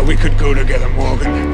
We could go together, Morgan.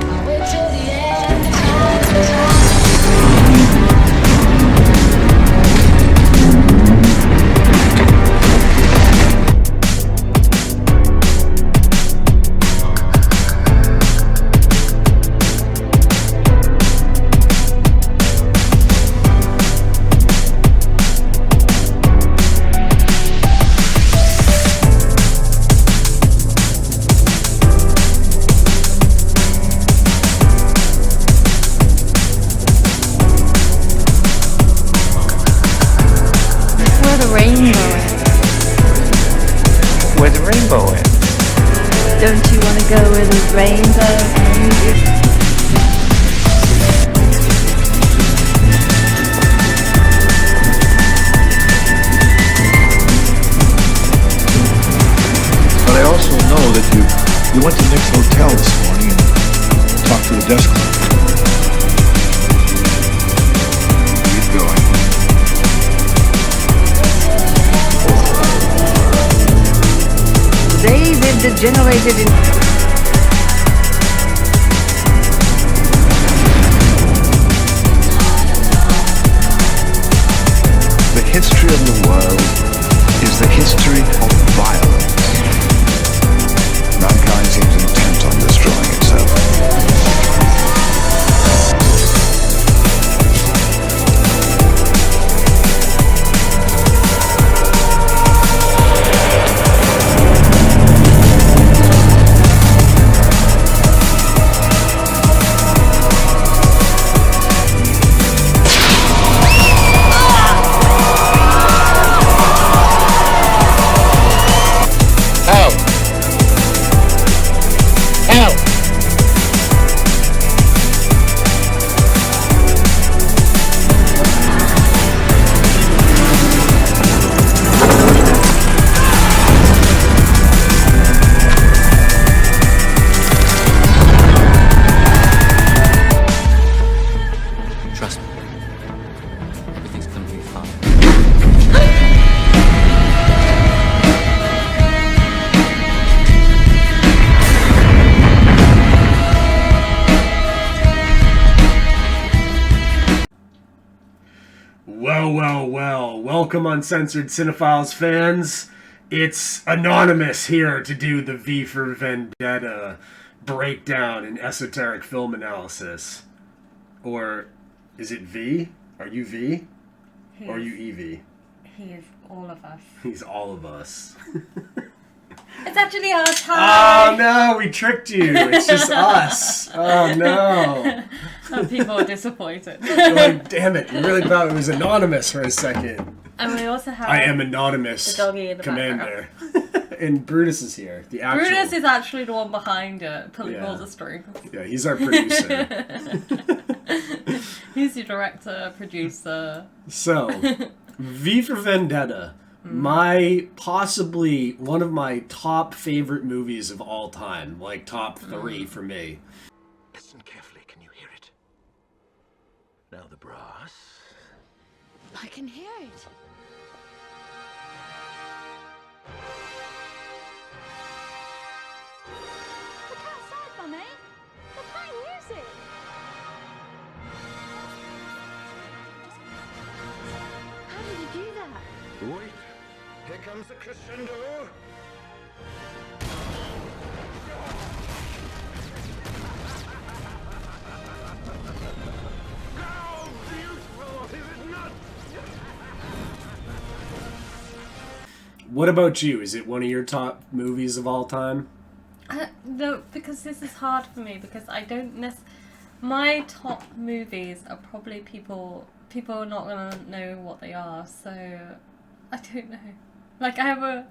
Don't you want to go where the rainbow ends? But I also know that you went to Nick's hotel this morning and talked to the desk clerk. Keep going. They've degenerated in... The history of the world is the history of violence. Mankind seems intent on destroying itself. Well, welcome Uncensored Cinefiles fans. It's Anonymous here to do the V for Vendetta breakdown and esoteric film analysis. Or is it V? Are you V? Or are you EV? He is all of us. He's all of us. It's actually our time. Oh no, we tricked you. It's just us. Oh no. People are disappointed. You're like, damn it, you really thought it was Anonymous for a second. And we also have... I am Anonymous, the doggy in the Commander. And Brutus is here. The actual... Brutus is actually the one behind it, pulling all the strings. Yeah, he's our producer. He's the director, producer. So, V for Vendetta. Possibly one of my top favorite movies of all time. Like, top 3 for me. Listen carefully, can you hear it? Now the brass. I can hear it. Look outside, Mummy. They're playing music. How did you do that? Wait, here comes the crescendo. How beautiful, is it not? What about you? Is it one of your top movies of all time? No, because this is hard for me, because I don't my top movies are probably people are not gonna know what they are, so I don't know. Like, I have a...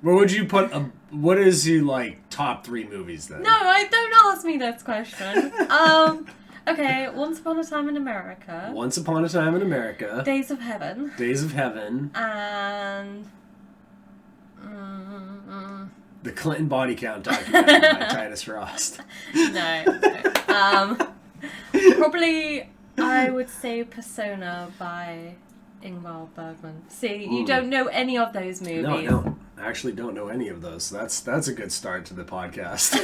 Where would you put what is your, like, top 3 movies then? No, don't ask me this question. Okay, Once Upon a Time in America. Once Upon a Time in America. Days of Heaven. Days of Heaven. And... The Clinton Body Count documentary by Titus Frost. No. Probably, I would say Persona by Ingmar Bergman. See, you don't know any of those movies. No, I don't. I actually don't know any of those. So that's a good start to the podcast.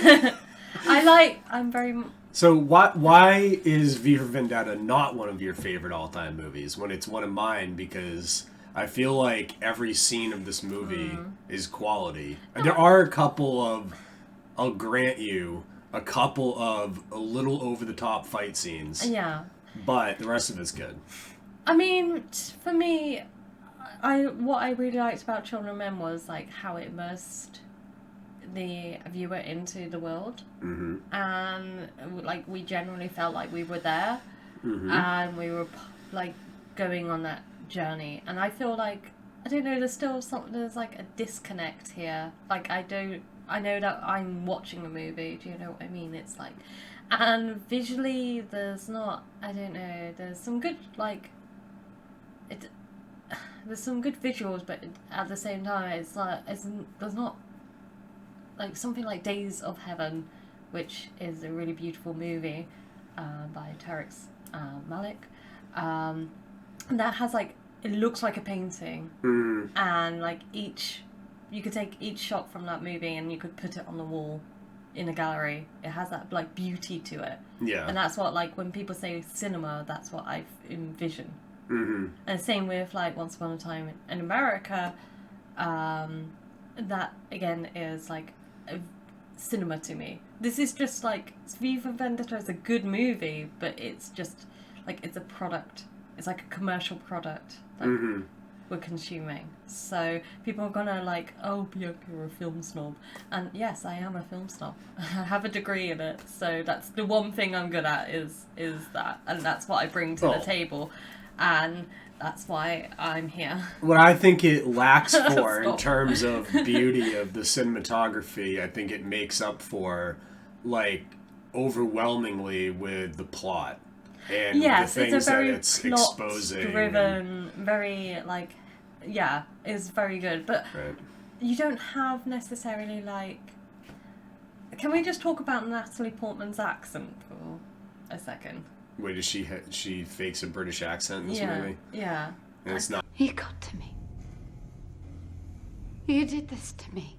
I'm very... So why is V for Vendetta not one of your favorite all-time movies when it's one of mine? Because I feel like every scene of this movie is quality. There are a couple of, I'll grant you, a couple of a little over-the-top fight scenes. Yeah. But the rest of it's good. I mean, for me, what I really liked about Children of Men was like how it immersed the viewer into the world, and like we generally felt like we were there, and we were like going on that journey. And I feel like, I don't know, there's like a disconnect here. Like I know that I'm watching a movie. Do you know what I mean? It's like, and visually there's not. I don't know. There's some good there's some good visuals, but at the same time, it's like there's not. Like something like Days of Heaven, which is a really beautiful movie by Tarek Malik. That has like, it looks like a painting, and like you could take each shot from that movie and you could put it on the wall in a gallery. It has that like beauty to it. Yeah. And that's what, like, when people say cinema, that's what I envision. And same with like Once Upon a Time in America. That again is like cinema to me. This is just like, V for Vendetta is a good movie, but it's just like, it's a product. It's like a commercial product that we're consuming. So people are gonna like, oh, Bianca, you're a film snob. And yes, I am a film snob. I have a degree in it, so that's the one thing I'm good at is that, and that's what I bring to the table, and that's why I'm here. What I think it lacks for in terms of beauty of the cinematography, I think it makes up for, like, overwhelmingly with the plot and the things that it's exposing. Driven, very like, is very good. But you don't have necessarily like. Can we just talk about Natalie Portman's accent for a second? Wait, does she fakes a British accent in this movie? Yeah. And it's not. You got to me. You did this to me.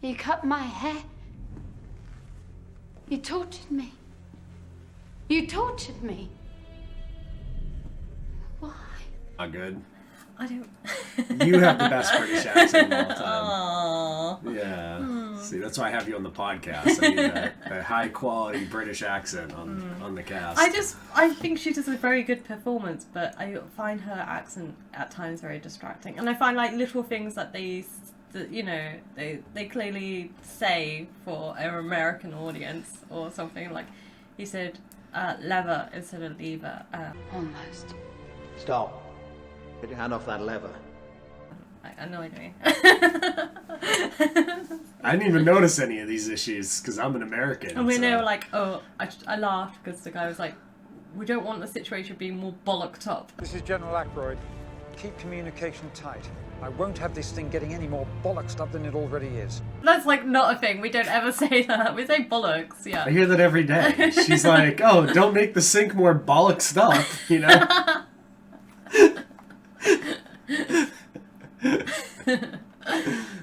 You cut my hair. You tortured me. You tortured me. Why? Not good. I don't. You have the best British accent of all time. Aww. Yeah. See, that's why I have you on the podcast. I need that high quality British accent on the cast. I think she does a very good performance, but I find her accent at times very distracting. And I find like little things that they clearly say for an American audience or something. Like he said, lever instead of lever. Almost. Stop. Get your hand off that lever. I know what I mean. I didn't even notice any of these issues because I'm an American. And we know, like, I laughed because the guy was like, we don't want the situation being more bollocked up. This is General Ackroyd. Keep communication tight. I won't have this thing getting any more bollocks up than it already is. That's like not a thing. We don't ever say that. We say bollocks, yeah. I hear that every day. She's like, oh, don't make the sink more bollocksed up, you know?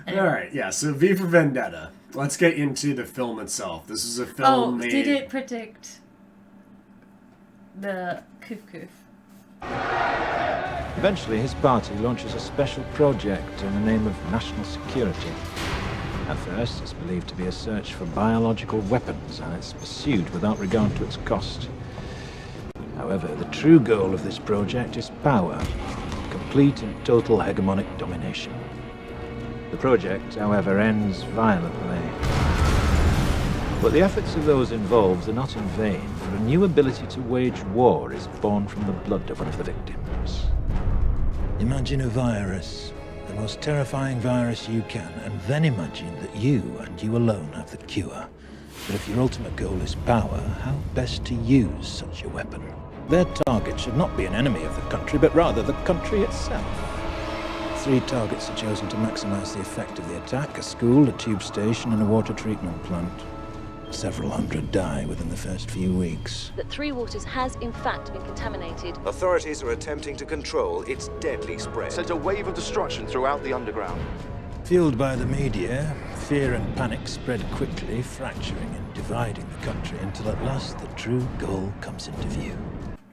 Alright, yeah, so V for Vendetta. Let's get into the film itself. This is a film made... did it predict the Koof Koof? Eventually, his party launches a special project in the name of national security. At first, it's believed to be a search for biological weapons, and it's pursued without regard to its cost. However, the true goal of this project is power. Complete and total hegemonic domination. The project, however, ends violently. But the efforts of those involved are not in vain, for a new ability to wage war is born from the blood of one of the victims. Imagine a virus, the most terrifying virus you can, and then imagine that you and you alone have the cure. But if your ultimate goal is power, how best to use such a weapon? Their target should not be an enemy of the country, but rather the country itself. 3 targets are chosen to maximize the effect of the attack: a school, a tube station, and a water treatment plant. Several hundred die within the first few weeks. That Three Waters has, in fact, been contaminated. Authorities are attempting to control its deadly spread. Sent a wave of destruction throughout the underground. Fueled by the media, fear and panic spread quickly, fracturing and dividing the country until at last the true goal comes into view.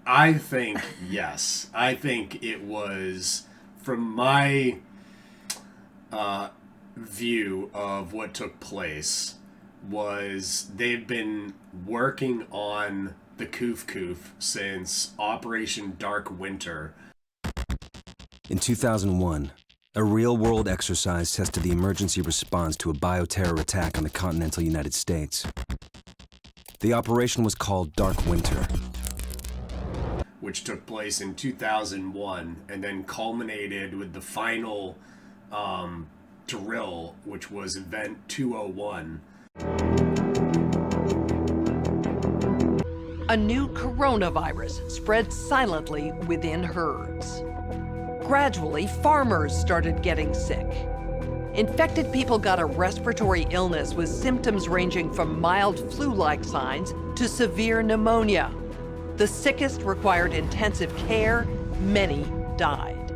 I think, yes. I think it was, from my view of what took place, was they've been working on the Koof since Operation Dark Winter. In 2001, a real-world exercise tested the emergency response to a bioterror attack on the continental United States. The operation was called Dark Winter, which took place in 2001 and then culminated with the final drill, which was Event 201. A new coronavirus spread silently within herds. Gradually, farmers started getting sick. Infected people got a respiratory illness with symptoms ranging from mild flu-like signs to severe pneumonia. The sickest required intensive care. Many died.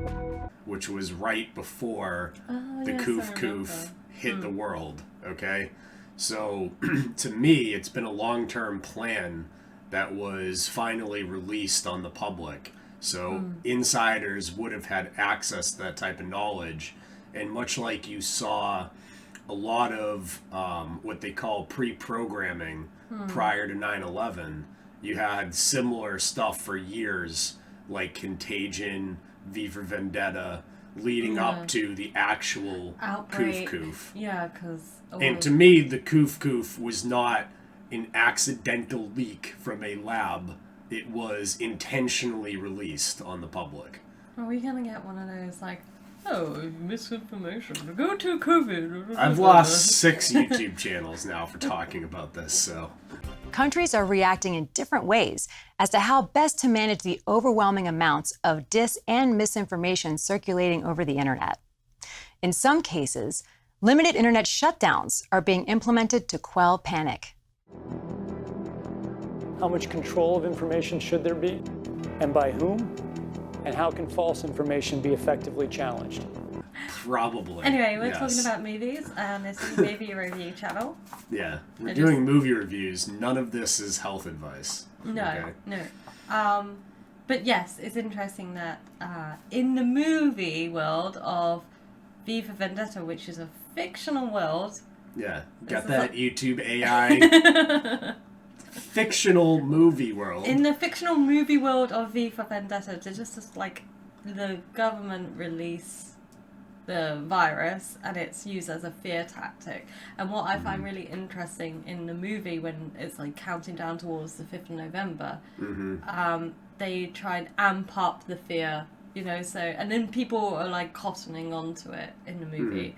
Which was right before the Koof hit the world, okay? So, to me, it's been a long-term plan that was finally released on the public. So insiders would have had access to that type of knowledge. And much like you saw a lot of what they call pre-programming prior to 9/11, you had similar stuff for years, like Contagion, V for Vendetta, leading up to the actual Outbreak. Koof. Yeah, because... And to me, the Koof was not an accidental leak from a lab. It was intentionally released on the public. Are we going to get one of those, like, oh, misinformation, go to COVID? I've lost 6 YouTube channels now for talking about this, so... Countries are reacting in different ways as to how best to manage the overwhelming amounts of dis and misinformation circulating over the internet. In some cases, limited internet shutdowns are being implemented to quell panic. How much control of information should there be, and by whom? And how can false information be effectively challenged? Probably. Anyway, we're talking about movies, and this is a movie review channel. Yeah, we're doing movie reviews. None of this is health advice. No, okay? no. But yes, it's interesting that in the movie world of V for Vendetta, which is a fictional world... Yeah, got that YouTube AI... fictional movie world. In the fictional movie world of V for Vendetta, to just like the government release the virus and it's used as a fear tactic. And what I find really interesting in the movie, when it's like counting down towards the 5th of November, they try and amp up the fear, you know, so, and then people are like cottoning onto it in the movie.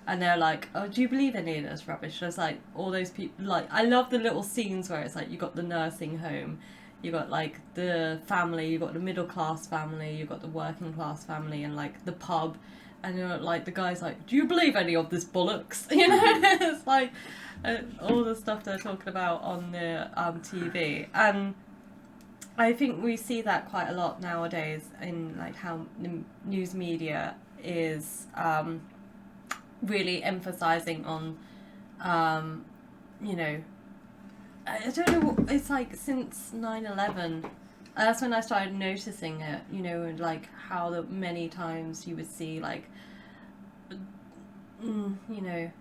And they're like, oh, do you believe any of this rubbish? There's like all those people, like, I love the little scenes where it's like you got the nursing home, you got like the family, you got the middle class family, you got the working class family, and like the pub, and you're like, the guy's like, do you believe any of this bollocks? You know, it's like all the stuff they're talking about on the TV. And I think we see that quite a lot nowadays in like how the news media is really emphasizing on, you know, I don't know, it's like since 9/11, that's when I started noticing it, you know, and like how the many times you would see like, you know,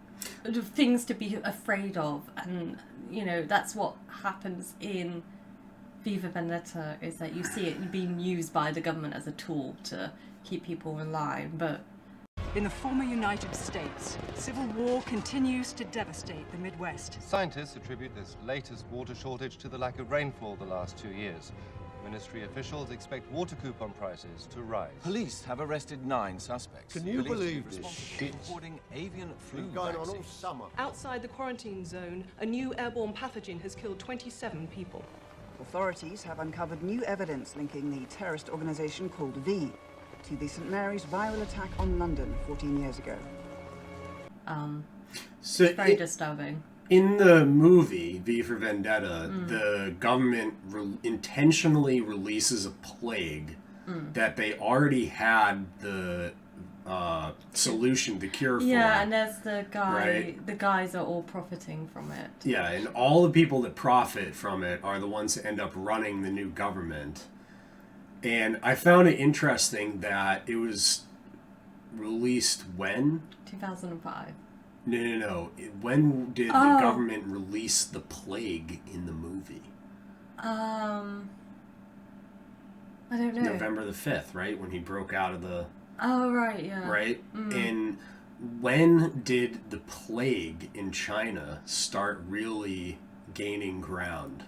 things to be afraid of, and, you know, that's what happens in V for Vendetta, is that you see it being used by the government as a tool to keep people in line, but in the former United States, civil war continues to devastate the Midwest. Scientists attribute this latest water shortage to the lack of rainfall the last 2 years. Ministry officials expect water coupon prices to rise. Police have arrested 9 suspects. Can you believe this shit? Reporting avian flu Been going on all vaccine. summer. Outside the quarantine zone, a new airborne pathogen has killed 27 people. Authorities have uncovered new evidence linking the terrorist organization called V to the St. Mary's viral attack on London 14 years ago. So it's very disturbing. In the movie V for Vendetta, the government intentionally releases a plague that they already had the solution, the cure for it. Yeah, and there's the guy. Right. The guys are all profiting from it. Yeah, and all the people that profit from it are the ones that end up running the new government. And I found it interesting that it was released when? 2005. No. When did the government release the plague in the movie? I don't know. November the 5th, right? When he broke out of the... Oh, right, yeah. Right? And when did the plague in China start really gaining ground?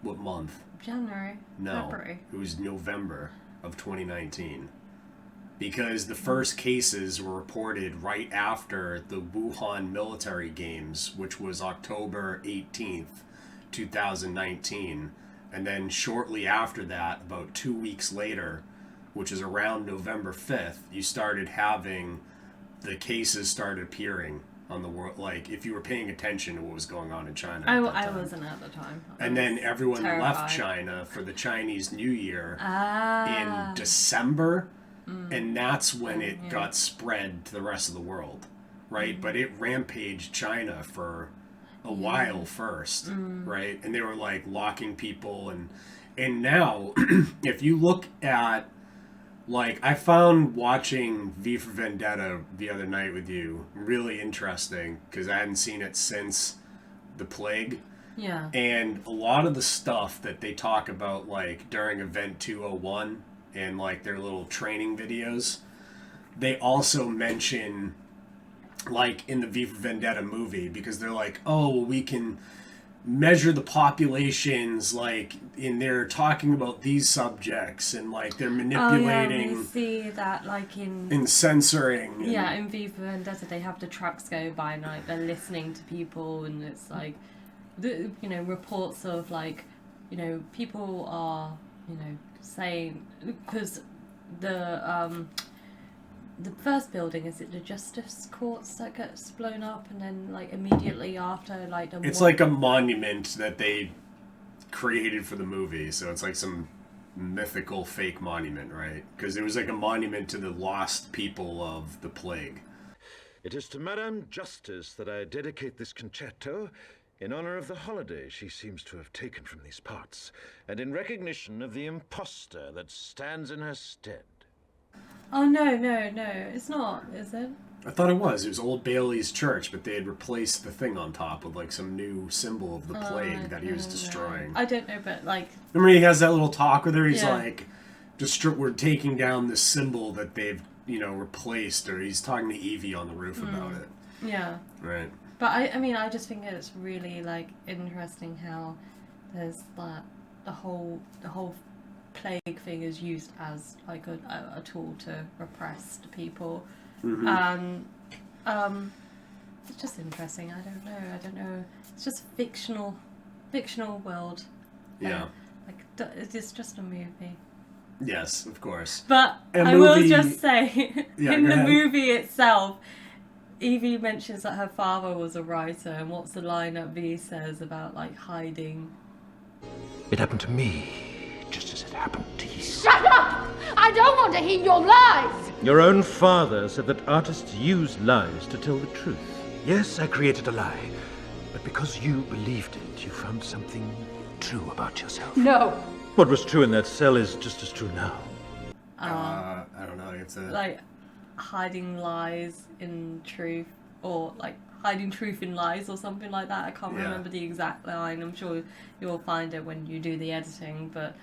What month? January. No. February. It was November of 2019. Because the first cases were reported right after the Wuhan military games, which was October 18th, 2019. And then shortly after that, about 2 weeks later, which is around November 5th, you started having the cases started appearing on the world. Like, if you were paying attention to what was going on in China. I wasn't at the time. And then everyone left terrified. China for the Chinese New Year in December. And that's when it got spread to the rest of the world, right? But it rampaged China for a while first, right? And they were like locking people, and now if you look at, like, I found watching V for Vendetta the other night with you really interesting because I hadn't seen it since the plague. Yeah. And a lot of the stuff that they talk about, like during Event 201 and like their little training videos, they also mention, like in the V for Vendetta movie, because they're like, oh, well, we can measure the populations, like, and they're talking about these subjects, and like they're manipulating. We see that, like in censoring. Yeah, in V for Vendetta, they have the trucks go by and like they're listening to people, and it's like, reports of like, people are, saying, because the first building, is it the justice courts that gets blown up, and then like immediately after, like it's like a monument that they created for the movie, so it's like some mythical fake monument, right? Because it was like a monument to the lost people of the plague. It is to Madame Justice that I dedicate this concerto in honor of the holiday she seems to have taken from these parts, and in recognition of the impostor that stands in her stead. Oh, no, it's not, is it? I thought it was. It was Old Bailey's church, but they had replaced the thing on top with like some new symbol of the plague that he was destroying. I don't know, but like... Remember he has that little talk with her? He's like, we're taking down this symbol that they've, replaced, or he's talking to Evie on the roof about it. Yeah. Right. But I just think it's really like interesting how there's that the whole plague thing is used as like a tool to repress the people. It's just interesting. I don't know. It's just fictional world. Yeah. It's just a movie. Yes, of course. But I will just say, in the movie itself, Evie mentions that her father was a writer, and what's the line that V says about like hiding? It happened to me, just as it happened to you. Shut up! I don't want to hear your lies! Your own father said that artists use lies to tell the truth. Yes, I created a lie, but because you believed it, you found something true about yourself. No. What was true in that cell is just as true now. I don't know. It's like hiding lies in truth, or like hiding truth in lies, or something like that. I can't remember the exact line. I'm sure you'll find it when you do the editing, but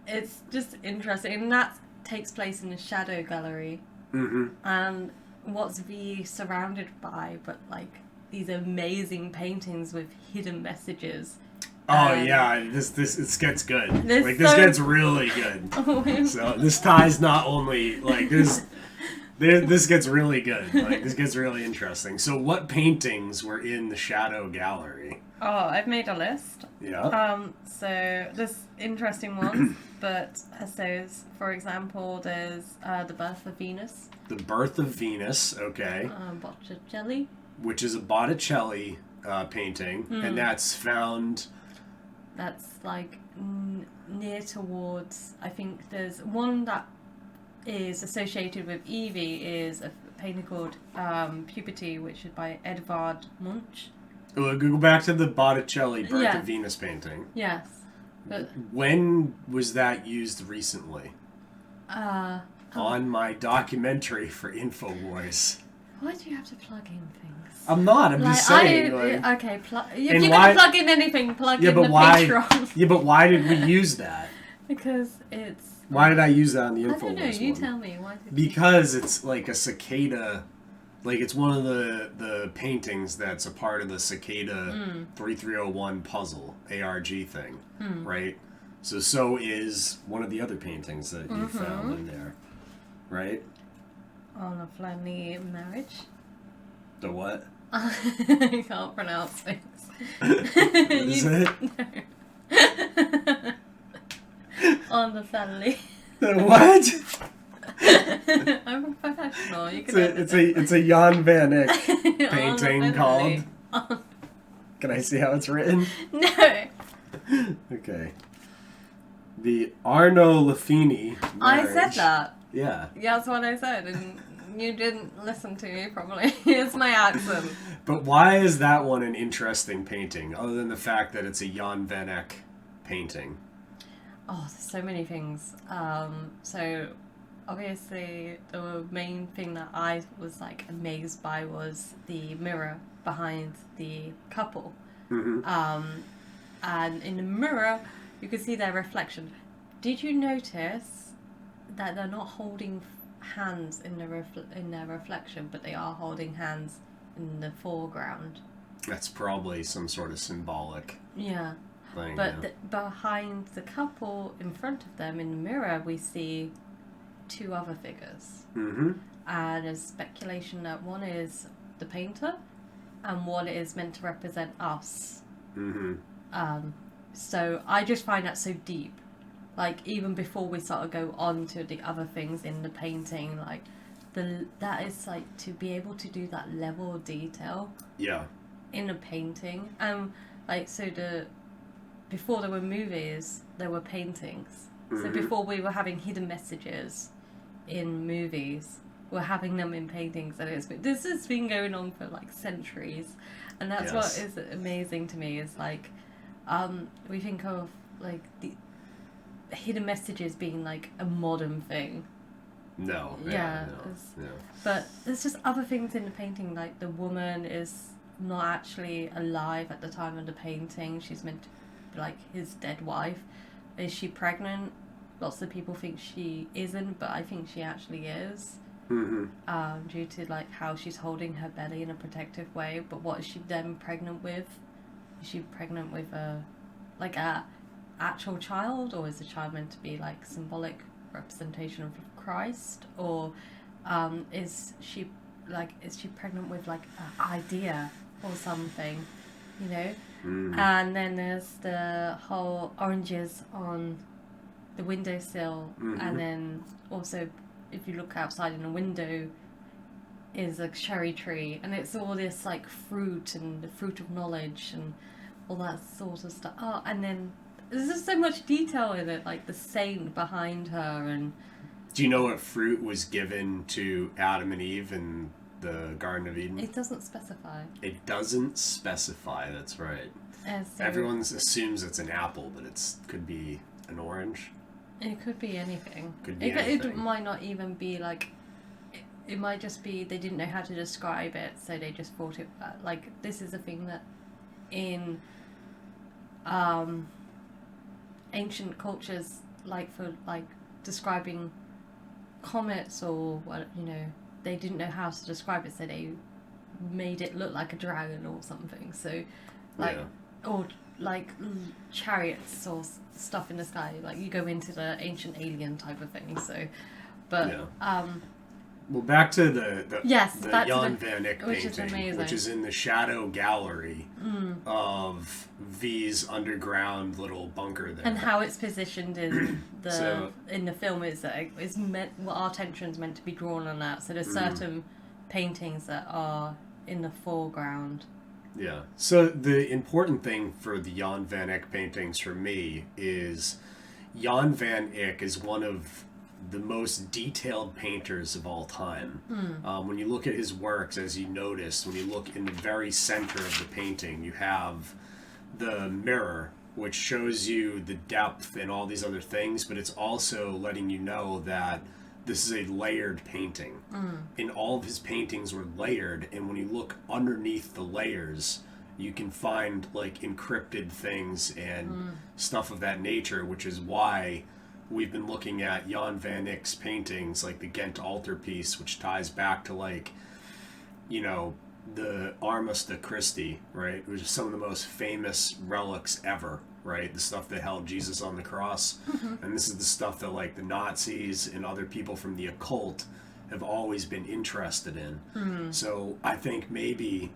it's just interesting, and that takes place in the Shadow Gallery. And what's V surrounded by but like these amazing paintings with hidden messages. Oh yeah, this gets good. This gets really good. So this tie's not only like this gets really good. Like this gets really interesting. So what paintings were in the Shadow Gallery? Oh, I've made a list. Yeah. So there's interesting ones, but so for example, there's The Birth of Venus. The Birth of Venus. Okay. Botticelli. Which is a Botticelli painting, and that's found. That's like near towards. I think there's one that is associated with Evie is a painting called Puberty, which is by Edvard Munch. Go back to the Botticelli Birth Yeah. of Venus painting. Yes. But, When was that used recently? on my documentary for InfoWars. why do you have to plug in things? I'm not. I'm just saying. Okay, if and you're going to plug in anything, plug in the Patreon. Yeah, but why did we use that? Because it's... Why did I use that on the InfoWars I don't know, you one? tell me. Why did Because it's like a cicada, like it's one of the paintings that's a part of the cicada 3301 puzzle, ARG thing, right? So is one of the other paintings that you found in there, right? On a Flanny marriage. The what? I can't pronounce things. What is it? No. On the family. What? I'm a professional. You can It's a Jan van Eyck On the painting called. family. Can I see how it's written? No. Okay. The Arno Lafini. I said marriage. that. Yeah. Yeah, that's what I said, and you didn't listen to me probably. It's my accent. But why is that one an interesting painting, other than the fact that it's a Jan van Eyck painting? Oh, there's so many things. So obviously the main thing that I was like amazed by was the mirror behind the couple. And in the mirror you can see their reflection. Did you notice that they're not holding hands in their reflection, but they are holding hands in the foreground? That's probably some sort of symbolic Yeah. thing. But yeah. behind the couple, in front of them, in the mirror, we see two other figures. And there's speculation that one is the painter, and one is meant to represent us. So I just find that so deep. Like, even before we sort of go on to the other things in the painting, like, that is, like, to be able to do that level of detail Yeah. in a painting. Like, so before there were movies, there were paintings. So before we were having hidden messages in movies, we're having them in paintings, and this has been going on for like centuries, and that's what is amazing to me. Is like, we think of like the hidden messages being like a modern thing. No. But there's just other things in the painting, like the woman is not actually alive at the time of the painting. She's meant to be like his dead wife. Is she pregnant? Lots of people think she isn't, but I think she actually is. Due to like how she's holding her belly in a protective way. But what is she then pregnant with? Is she pregnant with a actual child, or is the child meant to be like symbolic representation of Christ, or is she pregnant with like an idea or something, you know? And then there's the whole oranges on the windowsill, and then also if you look outside in a window is a cherry tree, and it's all this like fruit and the fruit of knowledge and all that sort of stuff. Oh, and then there's just so much detail in it, like the saint behind her. And do you know what fruit was given to Adam and Eve in the Garden of Eden? It doesn't specify. It doesn't specify, that's right. So Everyone assumes it's an apple, but it could be an orange. It could be anything. Anything. It might not even be like... It might just be they didn't know how to describe it, so they just thought it... Like, this is a thing that in ancient cultures, like for like describing comets or, well, you know, they didn't know how to describe it, so they made it look like a dragon or something. So, like... Yeah. Or like chariots or stuff in the sky, like you go into the ancient alien type of thing. So, but well, back to the Jan van Eyck which is painting, amazing. which is in the shadow gallery of V's underground little bunker there, and how it's positioned in the in the film is that it's meant, well, our attention's meant to be drawn on that. So there's certain paintings that are in the foreground. Yeah. So the important thing for the Jan van Eyck paintings for me is Jan van Eyck is one of the most detailed painters of all time. When you look at his works, as you notice, when you look in the very center of the painting, you have the mirror, which shows you the depth and all these other things, but it's also letting you know that this is a layered painting. And all of his paintings were layered, and when you look underneath the layers, you can find like encrypted things and stuff of that nature, which is why we've been looking at Jan van Eyck's paintings, like the Ghent altarpiece, which ties back to like, you know, the Armas de Christi, right? Which is some of the most famous relics ever, right? The stuff that held Jesus on the cross. And this is the stuff that like the Nazis and other people from the occult have always been interested in. So I think maybe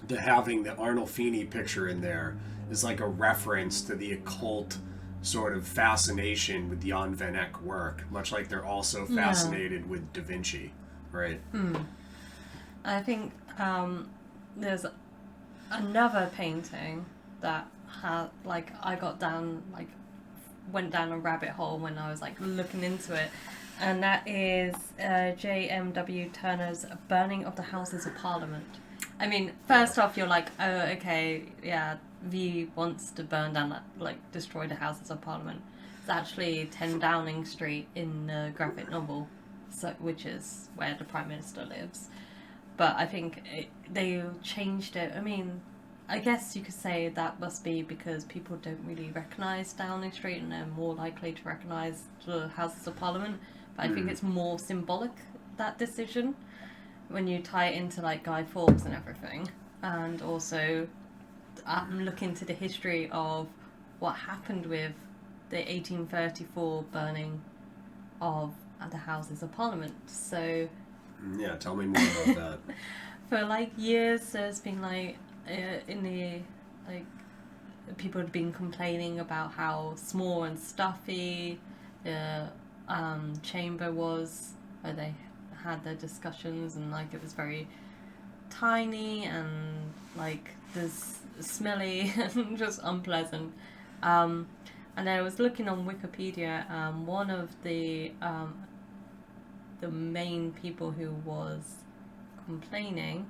the having the Arnolfini picture in there is like a reference to the occult sort of fascination with Jan van Eyck work, much like they're also fascinated with Da Vinci, right? I think there's another painting that had, like, I got down, like, went down a rabbit hole when I was, like, looking into it, and that is J.M.W. Turner's Burning of the Houses of Parliament. I mean, first off, you're like, oh, okay, yeah, V wants to burn down, like, destroy the Houses of Parliament. It's actually 10 Downing Street in the graphic novel, so, which is where the Prime Minister lives. But I think they changed it. I mean, I guess you could say that must be because people don't really recognise Downing Street and they're more likely to recognise the Houses of Parliament. But I think it's more symbolic, that decision, when you tie it into like Guy Fawkes and everything. And also look into the history of what happened with the 1834 burning of the Houses of Parliament. So... Yeah, tell me more about that. For like years, there's been like in the like people had been complaining about how small and stuffy the chamber was, where they had their discussions, and like it was very tiny and like this smelly and just unpleasant. And I was looking on Wikipedia, one of the main people who was complaining.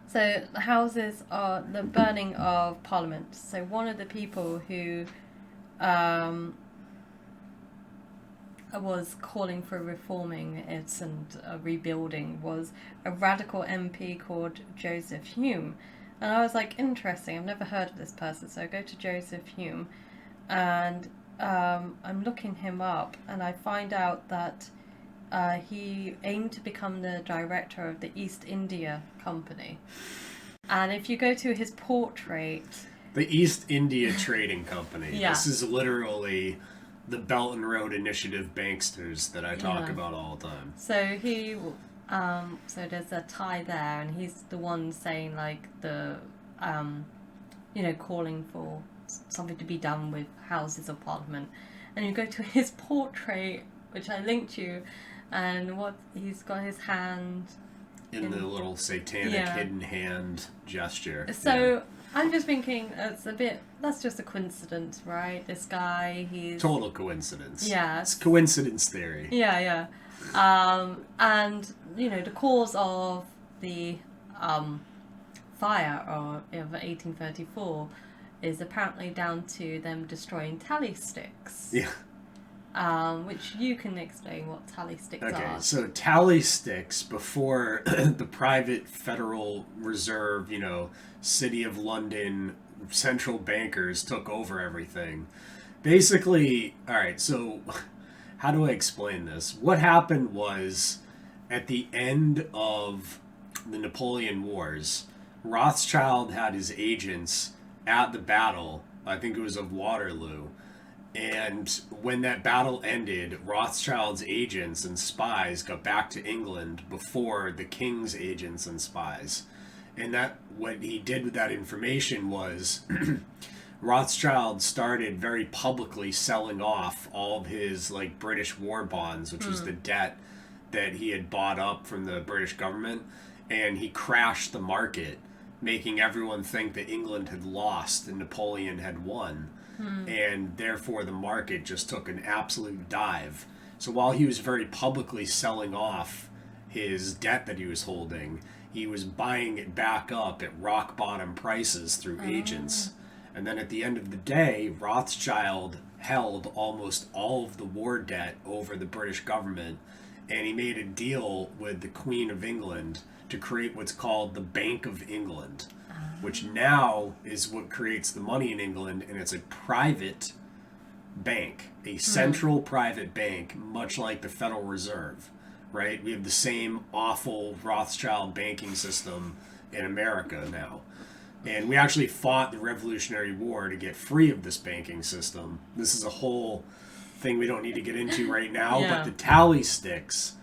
So the houses are the burning of Parliament. So one of the people who was calling for reforming it and rebuilding was a radical MP called Joseph Hume. And I was like, interesting, I've never heard of this person. So I go to Joseph Hume and I'm looking him up, and I find out that he aimed to become the director of the East India Company. And if you go to his portrait... The East India Trading Company. Yeah. This is literally the Belt and Road Initiative banksters that I talk about all the time. So he... so there's a tie there, and he's the one saying, like, the... you know, calling for something to be done with Houses of Parliament. And you go to his portrait, which I linked you, and what he's got his hand in the little satanic hidden hand gesture. So I'm just thinking that's just a coincidence, right? This guy, he's total coincidence. Yeah, it's coincidence theory. Yeah. And you know, the cause of the fire of 1834 is apparently down to them destroying tally sticks. Yeah. Which you can explain what tally sticks are. Okay, so tally sticks, before the private Federal Reserve, you know, City of London central bankers took over everything. Basically, all right, so how do I explain this? What happened was, at the end of the Napoleon Wars, Rothschild had his agents at the battle, I think it was of Waterloo. And when that battle ended, Rothschild's agents and spies got back to England before the king's agents and spies. And that what he did with that information was Rothschild started very publicly selling off all of his like British war bonds, which was the debt that he had bought up from the British government, and he crashed the market, making everyone think that England had lost and Napoleon had won. And therefore the market just took an absolute dive. So while he was very publicly selling off his debt that he was holding, he was buying it back up at rock bottom prices through agents. And then at the end of the day, Rothschild held almost all of the war debt over the British government, and he made a deal with the Queen of England to create what's called the Bank of England, which now is what creates the money in England, and it's a private bank, a central private bank, much like the Federal Reserve, right? We have the same awful Rothschild banking system in America now. And we actually fought the Revolutionary War to get free of this banking system. This is a whole thing we don't need to get into right now, but the tally sticks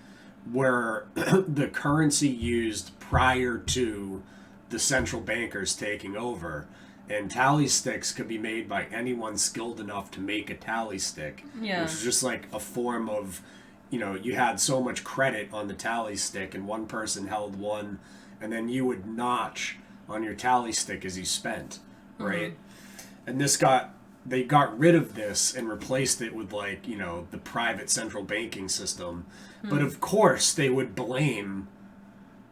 were the currency used prior to the central bankers taking over. And tally sticks could be made by anyone skilled enough to make a tally stick, which is just like a form of, you know, you had so much credit on the tally stick and one person held one, and then you would notch on your tally stick as you spent, right? And they got rid of this and replaced it with, like, you know, the private central banking system. But of course they would blame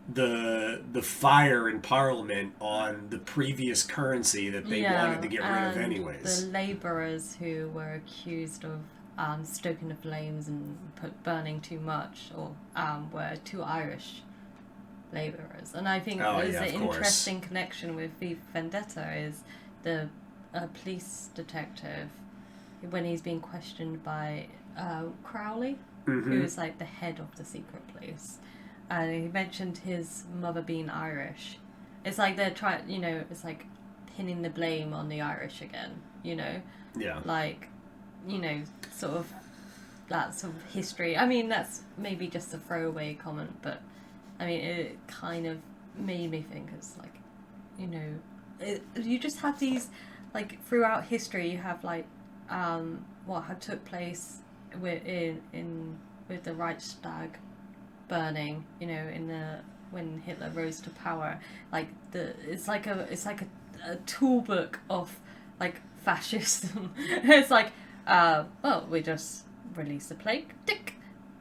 the fire in Parliament on the previous currency that they wanted to get rid of anyways. The labourers who were accused of stoking the flames and burning too much, or were two Irish labourers. And I think there's an interesting connection with V for Vendetta is the police detective, when he's being questioned by Crowley, who is like the head of the secret police. And he mentioned his mother being Irish. It's like they're trying, you know, it's like pinning the blame on the Irish again, you know? Yeah. Like, you know, sort of that sort of history. I mean, that's maybe just a throwaway comment, but I mean, it kind of made me think it's like, you know, you just have these, like, throughout history, you have, like, what had took place with the Reichstag burning, you know, when Hitler rose to power. Like, it's like a tool book of, like, fascism. It's like, well, we just released the plague, tick,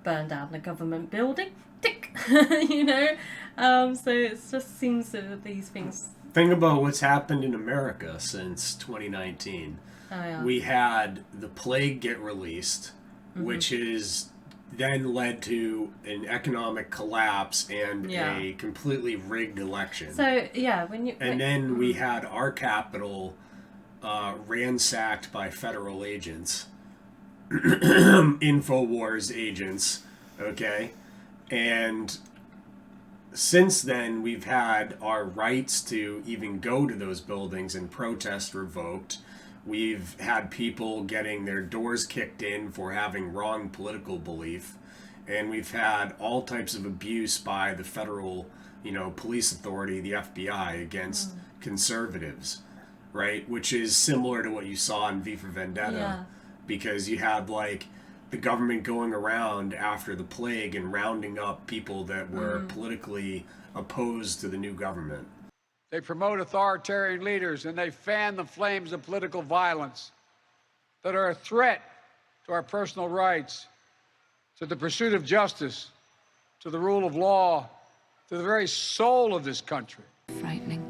burn down the government building, tick, you know? So it just seems that these things... Think about what's happened in America since 2019. We had the plague get released, which is then led to an economic collapse and a completely rigged election. So, yeah, then we had our capital ransacked by federal agents, InfoWars agents, okay? And since then, we've had our rights to even go to those buildings and protest revoked. We've had people getting their doors kicked in for having wrong political belief. And we've had all types of abuse by the federal, you know, police authority, the FBI, against conservatives, right? Which is similar to what you saw in V for Vendetta. Because you had, like, the government going around after the plague and rounding up people that were politically opposed to the new government. They promote authoritarian leaders and they fan the flames of political violence that are a threat to our personal rights, to the pursuit of justice, to the rule of law, to the very soul of this country. Frightening.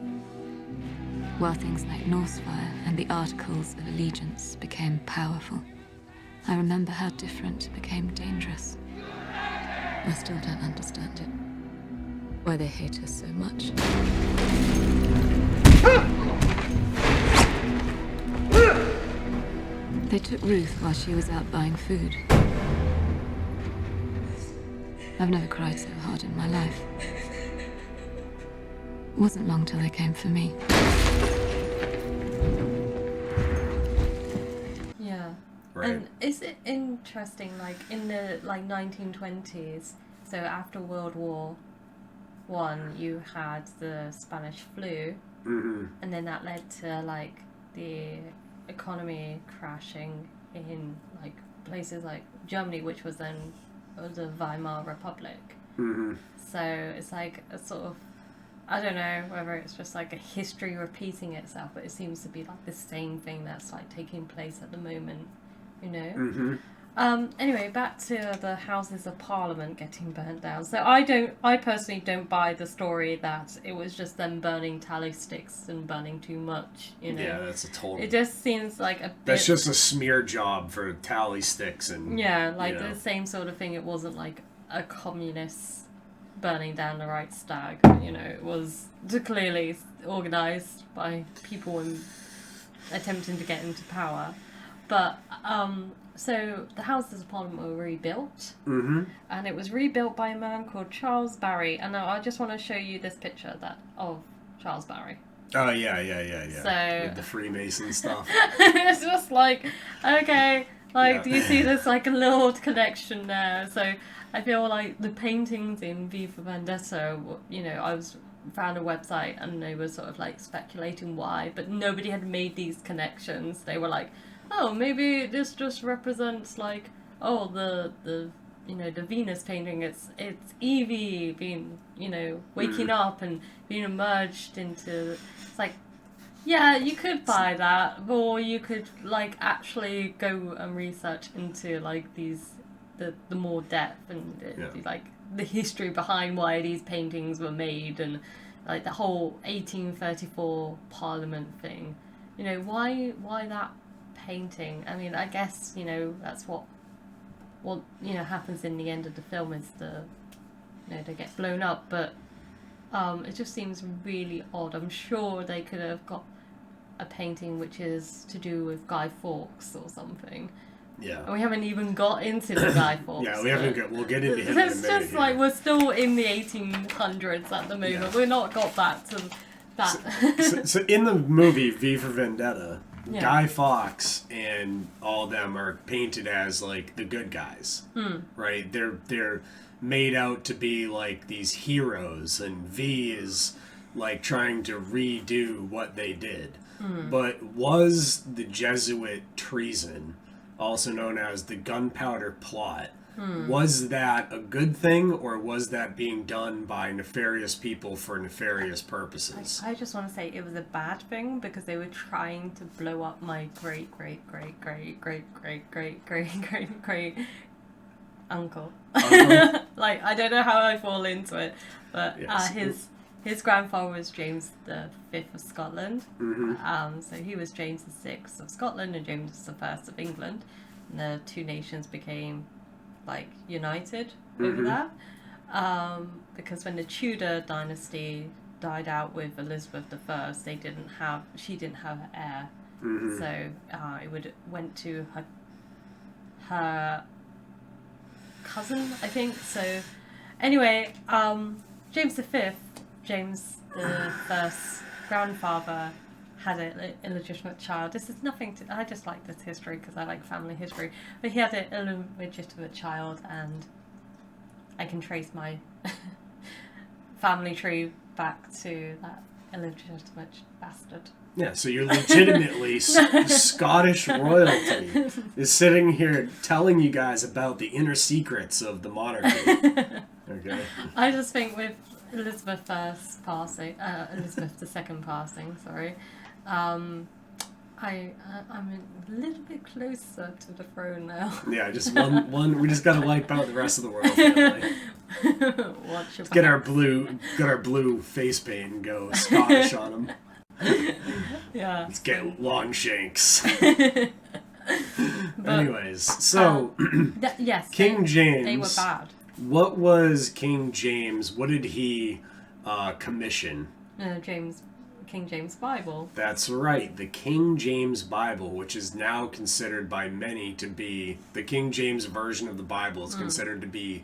While things like Northfire and the Articles of Allegiance became powerful, I remember how different it became dangerous. I still don't understand it. Why they hate us so much. They took Ruth while she was out buying food. I've never cried so hard in my life. It wasn't long till they came for me. Yeah. Right. And is it interesting, like, in the, like, 1920s, so after World War I, you had the Spanish flu, and then that led to, like, the economy crashing in, like, places like Germany, which was then the Weimar Republic. So it's like a sort of, I don't know whether it's just like a history repeating itself, but it seems to be like the same thing that's like taking place at the moment, you know? Anyway, back to the Houses of Parliament getting burnt down. So I personally don't buy the story that it was just them burning tally sticks and burning too much, you know. Yeah, that's a total... It just seems like a bit... That's just a smear job for tally sticks and... Yeah, like the same sort of thing. It wasn't like a communist burning down the Reichstag, you know. It was clearly organised by people attempting to get into power. But, so the Houses of Parliament were rebuilt, and it was rebuilt by a man called Charles Barry. And I just want to show you this picture of Charles Barry. Oh, yeah. So, with the Freemason stuff. It's just like, okay, like, do you see this, like, a little connection there? So I feel like the paintings in V for Vendetta, you know, found a website and they were sort of, like, speculating why, but nobody had made these connections. They were like, oh, maybe this just represents, like, oh, the you know, the Venus painting, it's Evie being, you know, waking up and being emerged into, it's like, yeah, you could buy that, or you could, like, actually go and research into, like, the more depth and, like, the history behind why these paintings were made and, like, the whole 1834 Parliament thing. You know, why that painting? I mean, I guess, you know, that's what you know happens in the end of the film is they get blown up, but it just seems really odd. I'm sure they could have got a painting which is to do with Guy Fawkes or something. Yeah. And we haven't even got into the Guy Fawkes. Yeah, we haven't got. We'll get into him in a minute. It's just like we're still in the 1800s at the moment. Yeah. We're not got back to that. So in the movie V for Vendetta, Yeah. Guy Fawkes and all of them are painted as like the good guys, right? They're made out to be like these heroes, and V is like trying to redo what they did. But was the Jesuit Treason, also known as the Gunpowder Plot, was that a good thing, or was that being done by nefarious people for nefarious purposes? I just want to say it was a bad thing because they were trying to blow up my great uncle. Like, I don't know how I fall into it, but Yes. his grandfather was James V of Scotland. So he was James VI of Scotland and James I of England, and the two nations became like united over that. Because when the Tudor dynasty died out with Elizabeth I, she didn't have an heir, so it went to her cousin, I think. So anyway, James V, James the First's grandfather, had an illegitimate child. This is nothing to... I just like this history because I like family history. But he had an illegitimate child, and I can trace my family tree back to that illegitimate bastard. Yeah, so you're legitimately Scottish royalty is sitting here telling you guys about the inner secrets of the monarchy. Okay. I just think with Elizabeth II passing, sorry, I'm a little bit closer to the throne now. Yeah, just one. We just gotta wipe out the rest of the world. Family. Get our blue face paint and go Scottish on them. Yeah. Let's get Longshanks. But, anyways, so yes, King James. They were bad. What was King James? What did he commission? King James Bible. That's right, the King James Bible, which is now considered by many to be the King James version of the Bible is considered to be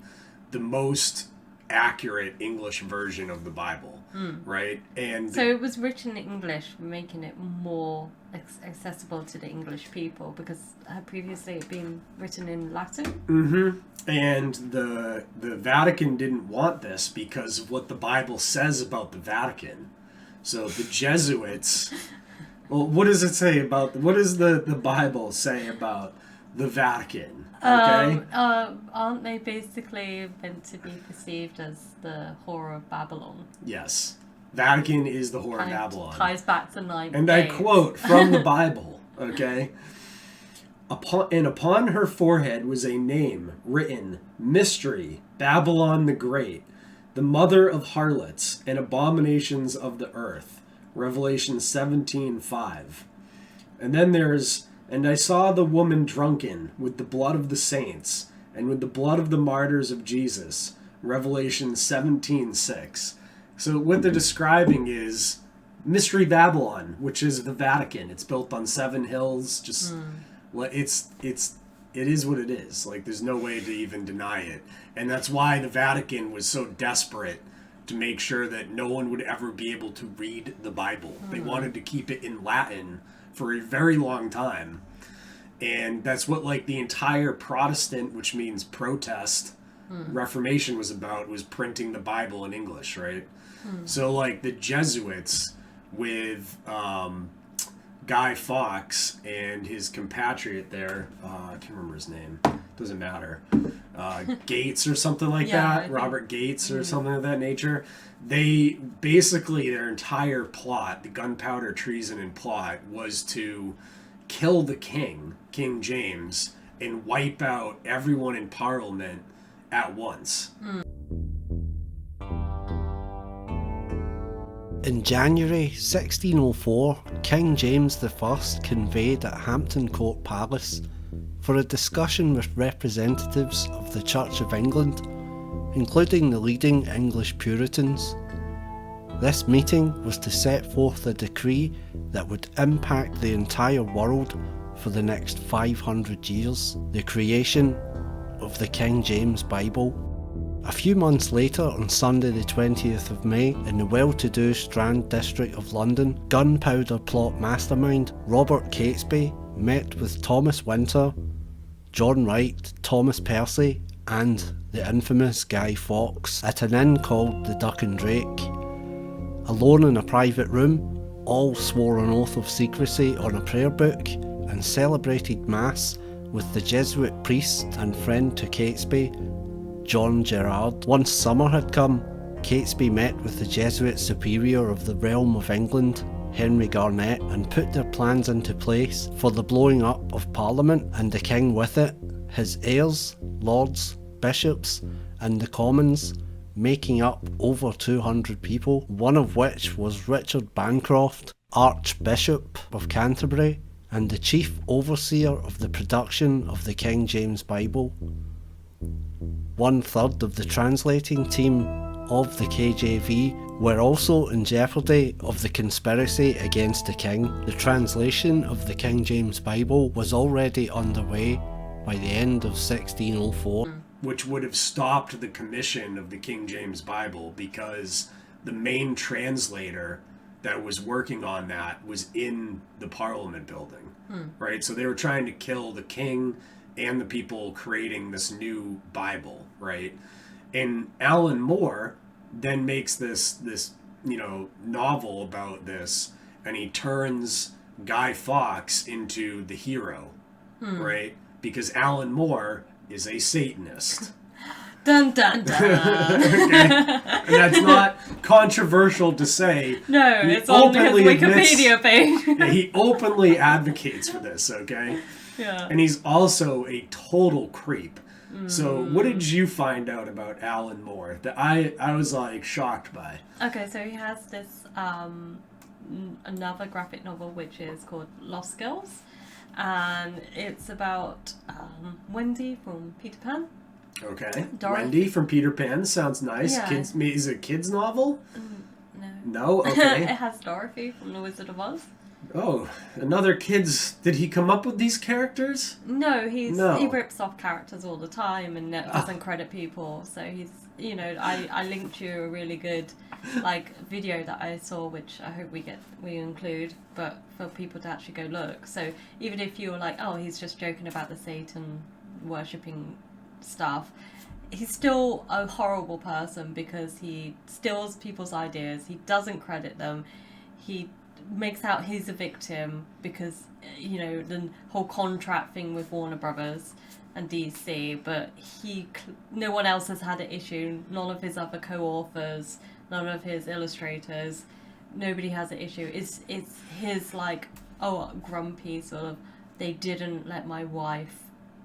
the most accurate English version of the Bible, right? And so it was written in English, making it more accessible to the English people, because previously it had been written in Latin. And the Vatican didn't want this because of what the Bible says about the Vatican. So the Jesuits, well, what does it say about, what does the Bible say about the Vatican? Okay. Aren't they basically meant to be perceived as the whore of Babylon? Yes. Vatican is the whore of Kind Babylon. ties back to 9 And I quote from the Bible, okay? Upon her forehead was a name written, Mystery, Babylon the Great, the mother of harlots and abominations of the earth. Revelation 17:5. And then there's, and I saw the woman drunken with the blood of the saints and with the blood of the martyrs of Jesus. Revelation 17:6. So what they're describing is Mystery Babylon, which is the Vatican. It's built on 7 hills. Just it is what it is. Like, there's no way to even deny it. And that's why the Vatican was so desperate to make sure that no one would ever be able to read the Bible. They wanted to keep it in Latin for a very long time. And that's what, like, the entire Protestant, which means protest, Reformation was about, was printing the Bible in English, right? So, like, the Jesuits with Guy Fawkes and his compatriot there, I can't remember his name, doesn't matter, Gates or something like that, Robert Gates or something of that nature. They basically, their entire plot, the Gunpowder, Treason, and plot, was to kill the king, King James, and wipe out everyone in Parliament at once. In January 1604, King James I convened at Hampton Court Palace for a discussion with representatives of the Church of England, including the leading English Puritans. This meeting was to set forth a decree that would impact the entire world for the next 500 years, the creation of the King James Bible. A few months later, on Sunday the 20th of May, in the well-to-do Strand district of London, Gunpowder plot mastermind Robert Catesby met with Thomas Winter, John Wright, Thomas Percy, and the infamous Guy Fawkes at an inn called the Duck and Drake. Alone in a private room, all swore an oath of secrecy on a prayer book and celebrated Mass with the Jesuit priest and friend to Catesby, John Gerard. Once summer had come, Catesby met with the Jesuit superior of the realm of England, Henry Garnet, and put their plans into place for the blowing up of Parliament and the King with it, his heirs, lords, bishops, and the Commons, making up over 200 people, one of which was Richard Bancroft, Archbishop of Canterbury, and the chief overseer of the production of the King James Bible. 1/3 of the translating team of the KJV were also in jeopardy of the conspiracy against the king. The translation of the King James Bible was already underway by the end of 1604. Which would have stopped the commission of the King James Bible because the main translator that was working on that was in the Parliament building, right? So they were trying to kill the king and the people creating this new Bible, right? And Alan Moore then makes this novel about this, and he turns Guy Fawkes into the hero, right? Because Alan Moore is a Satanist. Dun dun dun. Okay. And that's not controversial to say. No, it's on his Wikipedia page. Yeah, he openly advocates for this, okay? Yeah. And he's also a total creep. So what did you find out about Alan Moore that I was like shocked by? Okay, so he has this another graphic novel which is called Lost Girls, and it's about Wendy from Peter Pan. Okay. Dorothy. Wendy from Peter Pan sounds nice. Yeah. Is it a kid's novel? No. No? Okay. It has Dorothy from The Wizard of Oz. Oh, another kid's... Did he come up with these characters? No, he rips off characters all the time and doesn't credit people. So he's, I linked you a really good, video that I saw, which I hope we include, but for people to actually go look. So even if you were like, oh, he's just joking about the Satan worshipping stuff, he's still a horrible person because he steals people's ideas. He doesn't credit them. He makes out he's a victim because the whole contract thing with Warner Brothers and DC, but no one else has had an issue. None of his other co-authors, none of his illustrators, nobody has an issue. It's his grumpy sort of they didn't let my wife,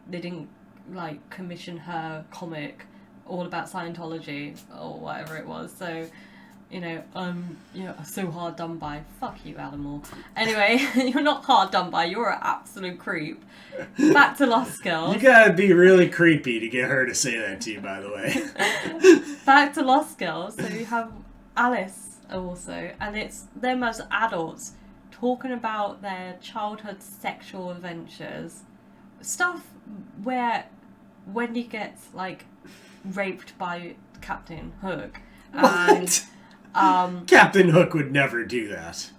they didn't like commission her comic all about Scientology or whatever it was. So, you know, so hard done by. Fuck you, Alan Moore. Anyway, you're not hard done by. You're an absolute creep. Back to Lost Girls. You gotta be really creepy to get her to say that to you, by the way. Back to Lost Girls. So you have Alice also, and it's them as adults talking about their childhood sexual adventures. Stuff where Wendy gets, like, raped by Captain Hook. What? Captain Hook would never do that.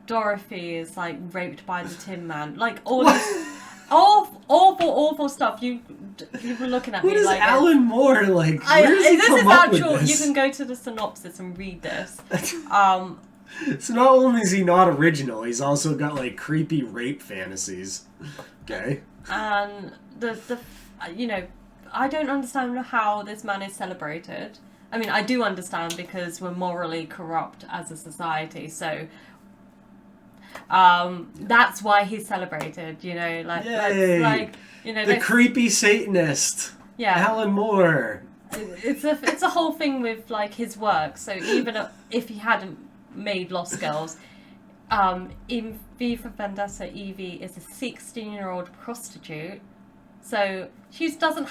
Dorothy is, like, raped by the Tin Man. Like, all this awful stuff. You were looking at me What is like... Alan Moore, like, where does he come up with this? You can go to the synopsis and read this. So not only is he not original, he's also got, like, creepy rape fantasies. Okay. And you know, I don't understand how this man is celebrated. I mean, I do understand because we're morally corrupt as a society, so that's why he's celebrated. You know, like, Yay. like you know, the creepy Satanist. Yeah, Alan Moore. It's a whole thing with, like, his work. So even if he hadn't made Lost Girls, in V for Vendetta, Evie is a 16-year-old prostitute. So she's not an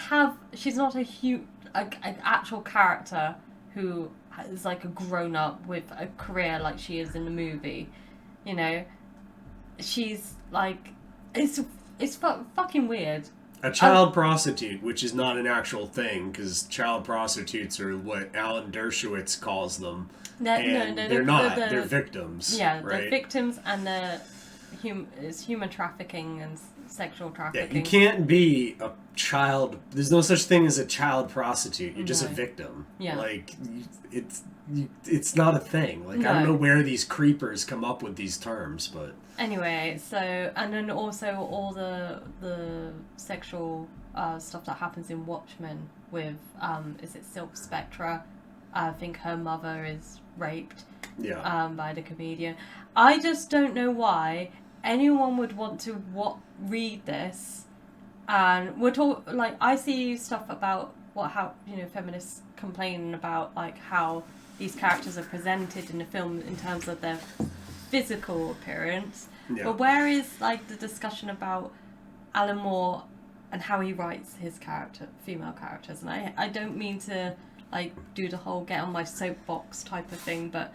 actual character who is like a grown-up with a career like she is in the movie. You know, she's like, it's fucking weird. A child prostitute, which is not an actual thing, because child prostitutes are what Alan Dershowitz calls them. They're not. They're victims. Yeah, right? they're victims, and it's human trafficking and sexual trafficking. Yeah, you can't be a child. There's no such thing as a child prostitute. You're just a victim. Yeah. Like, it's not a thing. Like, No. I don't know where these creepers come up with these terms, but... Anyway, so, and then also all the sexual stuff that happens in Watchmen with, is it Silk Spectra? I think her mother is raped by the comedian. I just don't know why anyone would want to read this. And we're like, I see stuff about how feminists complaining about, like, how these characters are presented in the film in terms of their physical appearance. Yeah. But where is, like, the discussion about Alan Moore and how he writes his female characters? And I don't mean to, like, do the whole get on my soapbox type of thing, but,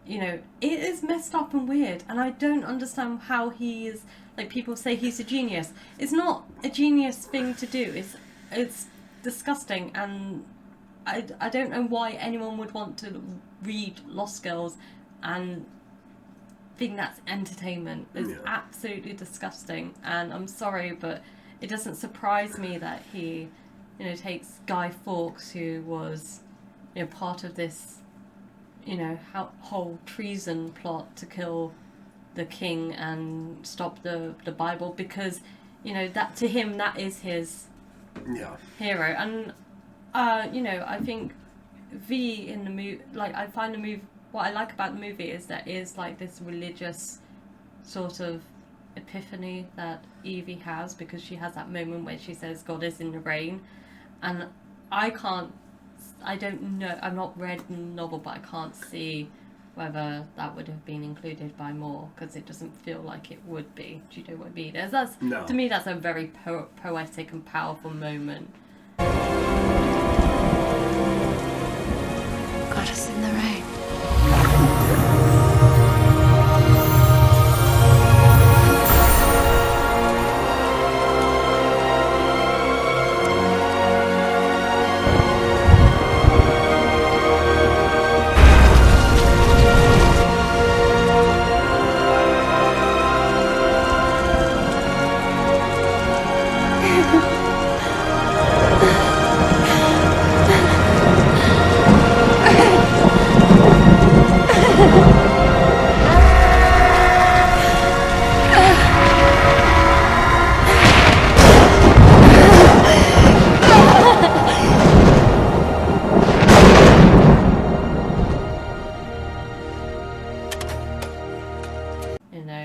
you know, it is messed up and weird, and I don't understand how he is, like, people say he's a genius. It's not a genius thing to do. It's disgusting, and I don't know why anyone would want to read Lost Girls and think that's entertainment. It's absolutely disgusting, and I'm sorry, but it doesn't surprise me that he, you know, takes Guy Fawkes, who was, you know, part of this, you know, whole treason plot to kill the king and stop the Bible, because, you know, that to him that is his hero. And you know, I think V in the movie, like, I find the movie, what I like about the movie is that is like this religious sort of epiphany that Evie has, because she has that moment where she says God is in the rain, and I don't know, I've not read the novel, but I can't see whether that would have been included by Moore, because it doesn't feel like it would be. Do you know what I mean? No. To me, that's a very poetic and powerful moment. Got us in the rain.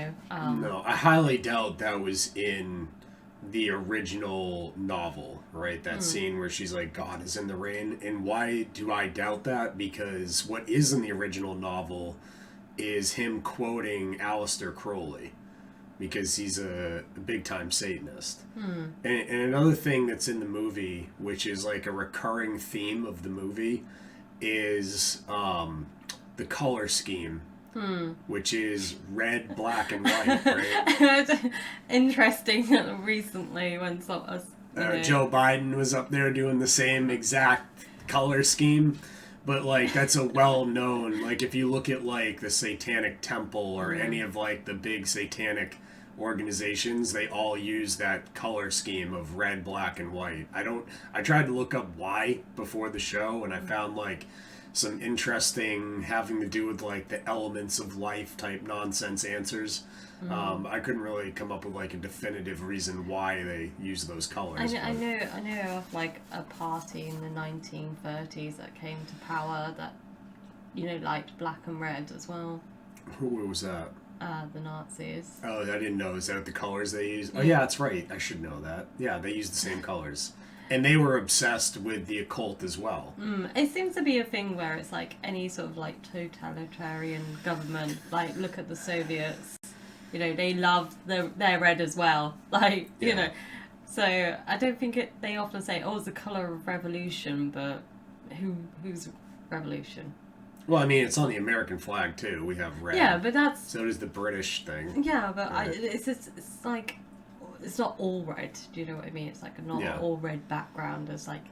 know. No, I highly doubt that was in the original novel, right? That scene where she's like, God is in the rain. And why do I doubt that? Because what is in the original novel is him quoting Aleister Crowley, because he's a big-time Satanist. And another thing that's in the movie, which is like a recurring theme of the movie, is the color scheme. Which is red, black, and white, right? Interesting. Recently, when Joe Biden was up there doing the same exact color scheme, but like that's a well-known. Like if you look at like the Satanic Temple or any of like the big satanic organizations, they all use that color scheme of red, black, and white. I tried to look up why before the show, and I found like some interesting having to do with like the elements of life type nonsense answers. I couldn't really come up with like a definitive reason why they use those colors. I know of like a party in the 1930s that came to power that, you know, liked black and red as well. Who was that? The Nazis. Oh, I didn't know. Is that the colors they use? Oh yeah, that's right. I should know that. Yeah, they use the same colors. And they were obsessed with the occult as well. It seems to be a thing where it's like any sort of like totalitarian government, like look at the Soviets, you know, they love their red as well. Like, you know, so I don't think they often say, oh, it's the colour of revolution, but whose revolution? Well, I mean, it's on the American flag too. We have red. Yeah, but that's... So does the British thing. Yeah, but right? It's like... It's not all red, do you know what I mean? It's like not all red background. It's like,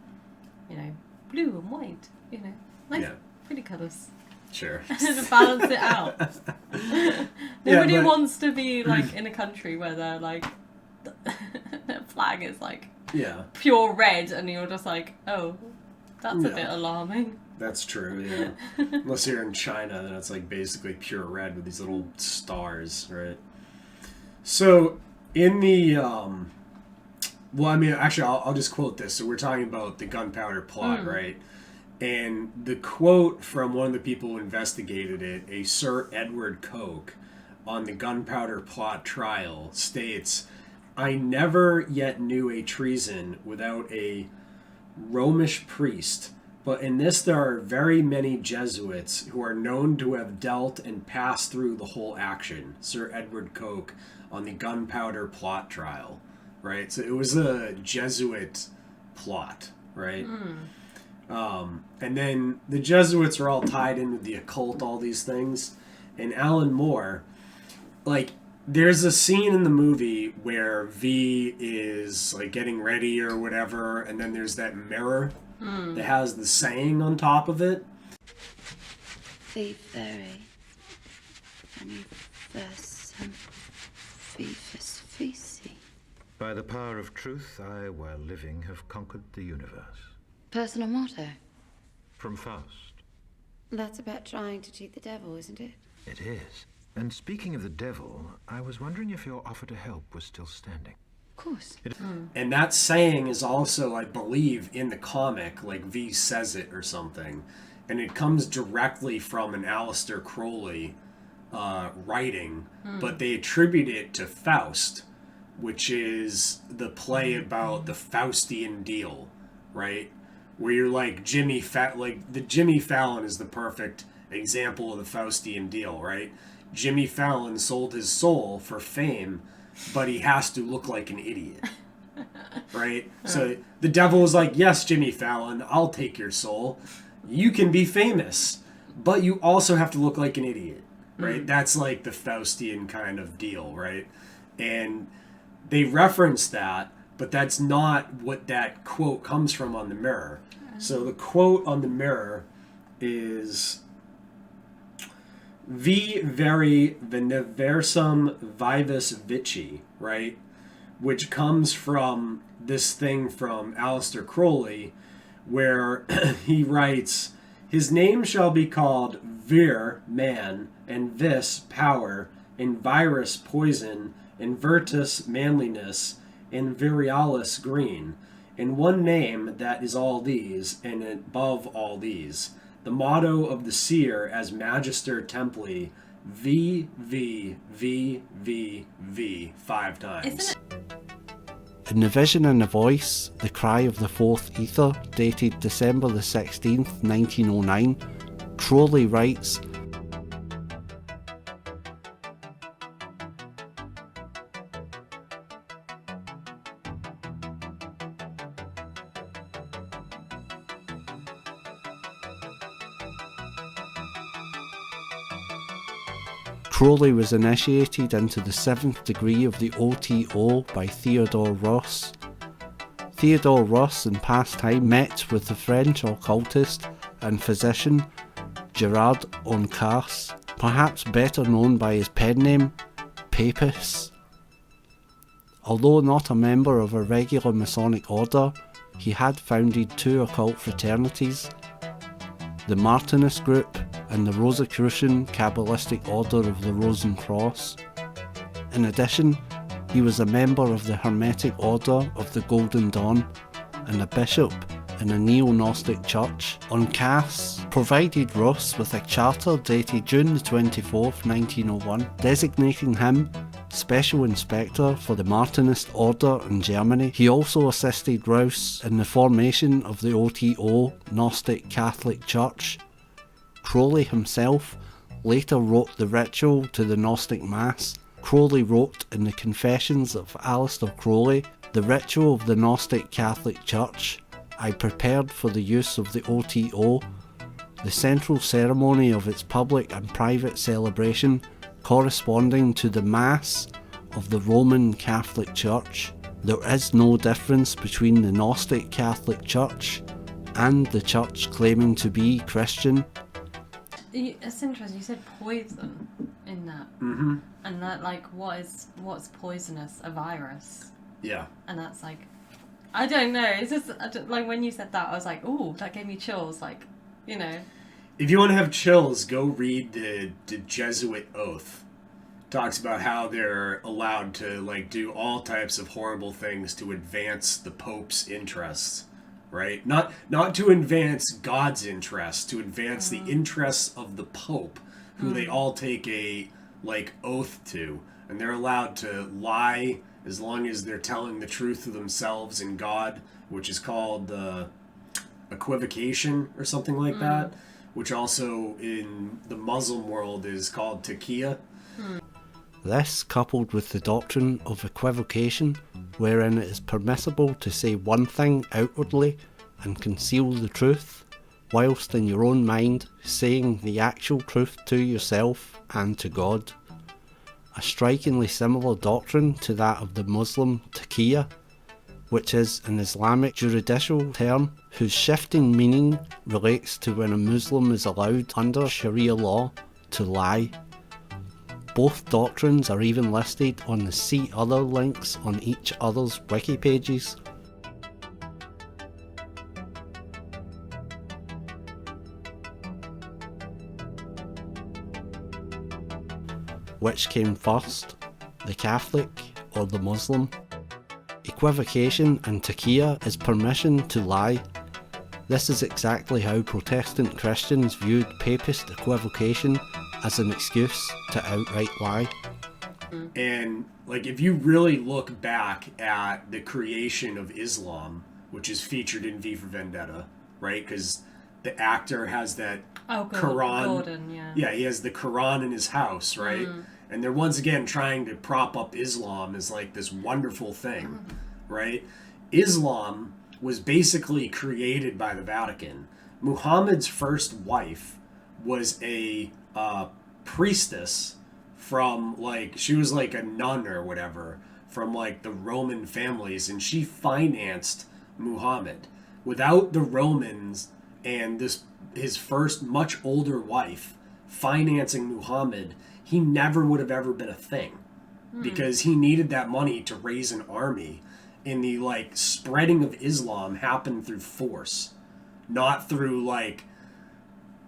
you know, blue and white, you know. Nice, pretty colours. Sure. To balance it out. Nobody wants to be like in a country where they're like, their flag is like pure red and you're just like, oh, that's a bit alarming. That's true, yeah. Unless you're in China, then it's like basically pure red with these little stars, right? So... in the, well, I mean, actually, I'll just quote this. So we're talking about the Gunpowder plot, right? And the quote from one of the people who investigated it, a Sir Edward Coke, on the Gunpowder plot trial states, I never yet knew a treason without a Romish priest, but in this there are very many Jesuits who are known to have dealt and passed through the whole action. Sir Edward Coke on the Gunpowder plot trial, right? So it was a Jesuit plot, right? And then the Jesuits are all tied in with the occult, all these things. And Alan Moore, like, there's a scene in the movie where V is like getting ready or whatever, and then there's that mirror that has the saying on top of it. Be very, and by the power of truth, I, while living, have conquered the universe. Personal motto? From Faust. That's about trying to cheat the devil, isn't it? It is. And speaking of the devil, I was wondering if your offer to help was still standing. Of course. And that saying is also, I believe, in the comic, like V says it or something. And it comes directly from an Aleister Crowley writing, but they attribute it to Faust, which is the play about the Faustian deal, right? Where you're like the Jimmy Fallon is the perfect example of the Faustian deal, right? Jimmy Fallon sold his soul for fame, but he has to look like an idiot, right? So the devil was like, yes, Jimmy Fallon, I'll take your soul. You can be famous, but you also have to look like an idiot, right? That's like the Faustian kind of deal, right? And they reference that, but that's not what that quote comes from on the mirror. So the quote on the mirror is Vi veri veneversum vivus vici, right? Which comes from this thing from Aleister Crowley, where he writes, his name shall be called Vir, man, and Vis, power, and Virus, poison, and Virtus, manliness, and Virialis, green, in one name that is all these, and above all these. The motto of the seer as Magister Templi V, V, V, V, V 5 times. Isn't In The Vision and the Voice, The Cry of the Fourth Ether, dated December the 16th, 1909, Crowley writes, Crowley was initiated into the 7th degree of the OTO by Theodore Ross. Theodore Ross in past time met with the French occultist and physician Gerard Oncasse, perhaps better known by his pen name, Papus. Although not a member of a regular Masonic order, he had founded 2 occult fraternities, the Martinist group and the Rosicrucian Kabbalistic Order of the Rosen Cross. In addition, he was a member of the Hermetic Order of the Golden Dawn and a bishop in a neo-Gnostic church. Oncasse provided Ross with a charter dated June 24, 1901, designating him Special Inspector for the Martinist Order in Germany. He also assisted Ross in the formation of the OTO Gnostic Catholic Church. Crowley himself later wrote the ritual to the Gnostic Mass. Crowley wrote in the Confessions of Aleister Crowley, the ritual of the Gnostic Catholic Church, I prepared for the use of the OTO, the central ceremony of its public and private celebration corresponding to the Mass of the Roman Catholic Church. There is no difference between the Gnostic Catholic Church and the church claiming to be Christian. It's interesting. You said poison in that, and that like what's poisonous? A virus. Yeah. And that's like, I don't know. It's just like when you said that, I was like, ooh, that gave me chills. Like, you know. If you want to have chills, go read the Jesuit Oath. Talks about how they're allowed to like do all types of horrible things to advance the Pope's interests. Right? Not to advance God's interests, to advance the interests of the Pope, who they all take a like oath to, and they're allowed to lie as long as they're telling the truth to themselves and God, which is called equivocation or something like that, which also in the Muslim world is called taqiyya. This, coupled with the doctrine of equivocation, wherein it is permissible to say one thing outwardly and conceal the truth, whilst in your own mind saying the actual truth to yourself and to God. A strikingly similar doctrine to that of the Muslim taqiyya, which is an Islamic juridical term whose shifting meaning relates to when a Muslim is allowed under Sharia law to lie. Both doctrines are even listed on the See Other links on each other's wiki pages. Which came first, the Catholic or the Muslim? Equivocation and taqiyya is permission to lie. This is exactly how Protestant Christians viewed papist equivocation as an excuse to outright lie. And like if you really look back at the creation of Islam, which is featured in V for Vendetta, right? Because the actor has that Quran. Gordon, yeah. Yeah, he has the Quran in his house, right? And they're once again trying to prop up Islam as like this wonderful thing, right? Islam was basically created by the Vatican. Muhammad's first wife was a priestess from like, she was like a nun or whatever from like the Roman families, and she financed Muhammad. Without the Romans and his first much older wife financing Muhammad, he never would have ever been a thing, because he needed that money to raise an army. And the like spreading of Islam happened through force, not through like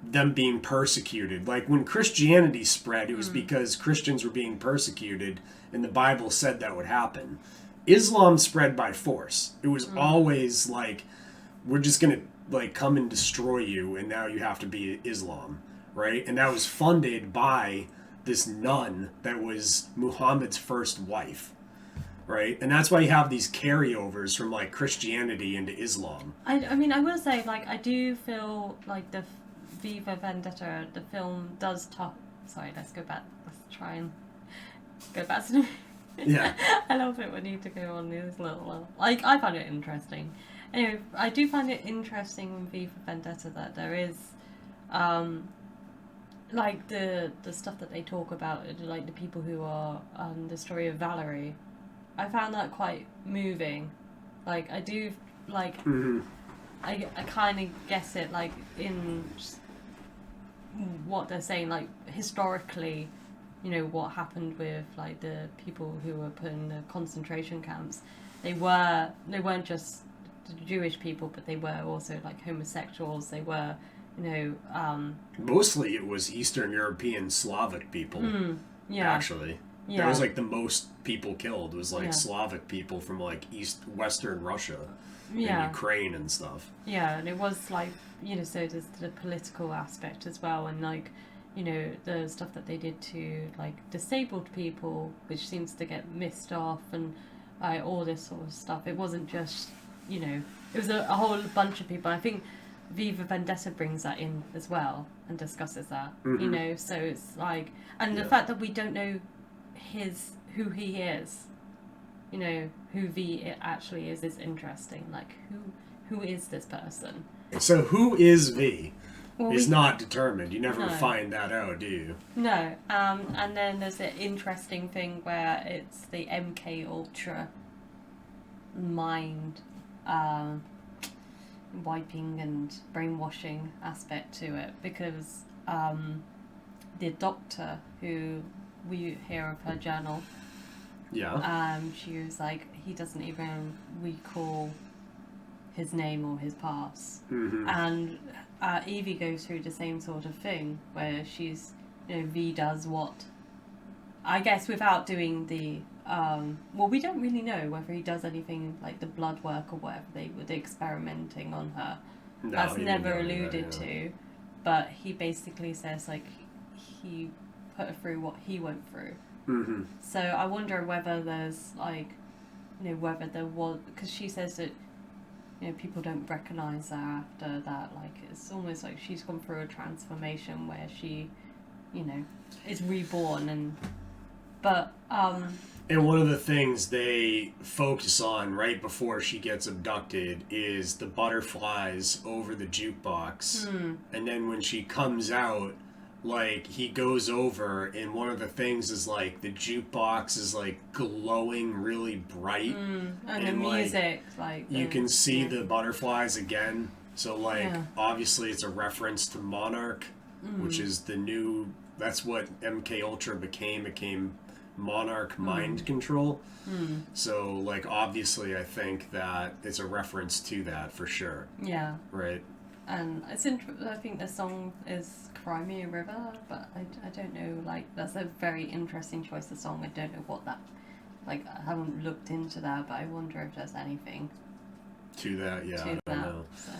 them being persecuted. Like when Christianity spread, it was because Christians were being persecuted, and the Bible said that would happen. Islam spread by force. It was always like, we're just gonna like come and destroy you, and now you have to be Islam, right? And that was funded by this nun that was Muhammad's first wife, right? And that's why you have these carryovers from like Christianity into Islam. I mean, I will say, like, I do feel like the Viva Vendetta, the film does talk. Sorry, let's go back. Let's try and go back to the. Yeah. I love it when you to go on these little. Like, I find it interesting. Anyway, I do find it interesting in Viva Vendetta that there is, like the stuff that they talk about, like the people who are the story of Valerie. I found that quite moving. Like, I do like. I kind of guess it, like, in what they're saying, like, historically, you know, what happened with, like, the people who were put in the concentration camps. They weren't just the Jewish people, but they were also, like, homosexuals. They were, you know... Mostly it was Eastern European Slavic people, actually. Yeah. That was, like, the most people killed, was, like, Yeah. Slavic people from, like, Western Russia and Yeah. Ukraine and stuff. Yeah, and it was, like, you know, so there's the political aspect as well, and, like, you know, the stuff that they did to, like, disabled people, which seems to get missed off, and all this sort of stuff. It wasn't just, you know, it was a whole bunch of people. I think Viva Vendetta brings that in as well and discusses that, you know, so it's like, and the fact that we don't know who he is, you know, who V actually is interesting. Like, who is this person? So who is V? Well, is not determined. You never No. find that out, do you? No, and then there's an interesting thing where it's the MK Ultra mind wiping and brainwashing aspect to it, because the doctor who we hear of her journal, she was like, he doesn't even recall his name or his past, and Evie goes through the same sort of thing where she's, you know, V does what, I guess, without doing the well, we don't really know whether he does anything like the blood work or whatever they were experimenting on her. No, That's he never didn't know alluded that, to, but he basically says, like, he put her through what he went through. So I wonder whether there's, like, you know, whether there was, because she says that, you know, people don't recognise her after that. Like, it's almost like she's gone through a transformation where she, you know, is reborn, but and one of the things they focus on right before she gets abducted is the butterflies over the jukebox. And then when she comes out, like, he goes over, and one of the things is, like, the jukebox is, like, glowing really bright. and the music, like you can see the butterflies again. So, like, Yeah. obviously it's a reference to Monarch, which is the new, that's what MK Ultra became Monarch mind control. So, like, obviously I think that it's a reference to that for sure. Yeah. Right. And it's I think the song is Crimea River, but I don't know, like, that's a very interesting choice of song. I don't know what that, like, I haven't looked into that, but I wonder if there's anything To that, yeah, to I that. don't know. So.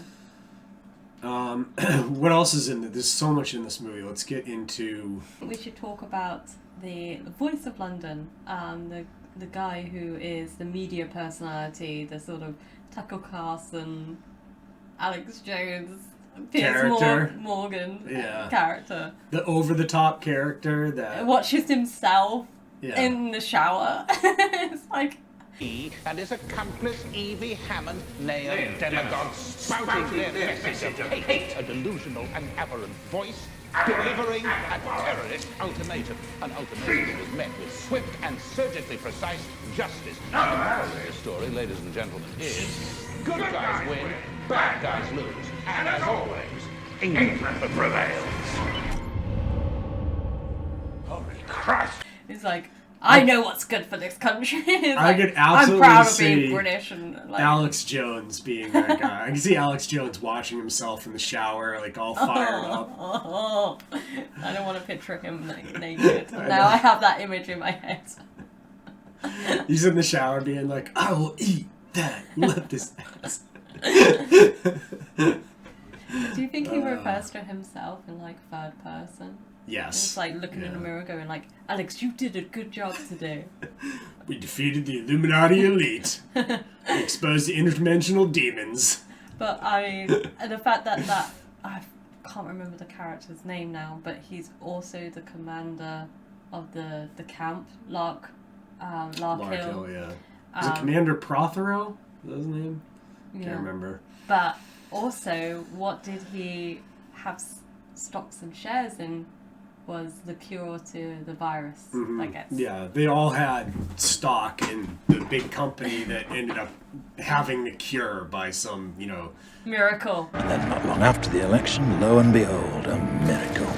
What else is in There's so much in this movie. Let's get into... We should talk about the voice of London, the guy who is the media personality, the sort of Tucker Carlson, Alex Jones, Piers Character. Morgan Yeah. character. The over-the-top character that... Watches himself Yeah. in the shower. It's like... He and his accomplice Evie Hammond, nailed demagogues spouting their message of hate, a delusional and aberrant voice, delivering a terrorist ultimatum. An ultimatum that was met with swift and surgically precise justice. And the moral of the story, ladies and gentlemen, is good guys win, bad guys lose. And as always, England prevails. Holy Christ! It's like, I know what's good for this country. It's I like, could absolutely I'm proud of see being British and like Alex Jones being that guy. I can see Alex Jones watching himself in the shower, like, all fired up. I don't want to picture him naked. I Now know. I have that image in my head. He's in the shower being like, I will eat that. Let this ass. Do you think he refers to himself in like third person? Yes. It's like looking in the mirror going like, Alex, you did a good job today. We defeated the Illuminati elite. We exposed the interdimensional demons. But I mean, and the fact that I can't remember the character's name now, but he's also the commander of the camp, Lark Hill, yeah. Is it Commander Prothero? Is that his name? Yeah. Can't remember. But also, what did he have stocks and shares in? Was the cure to the virus, I guess. Yeah, they all had stock in the big company that ended up having the cure by some, miracle. And then not long after the election, lo and behold, a miracle.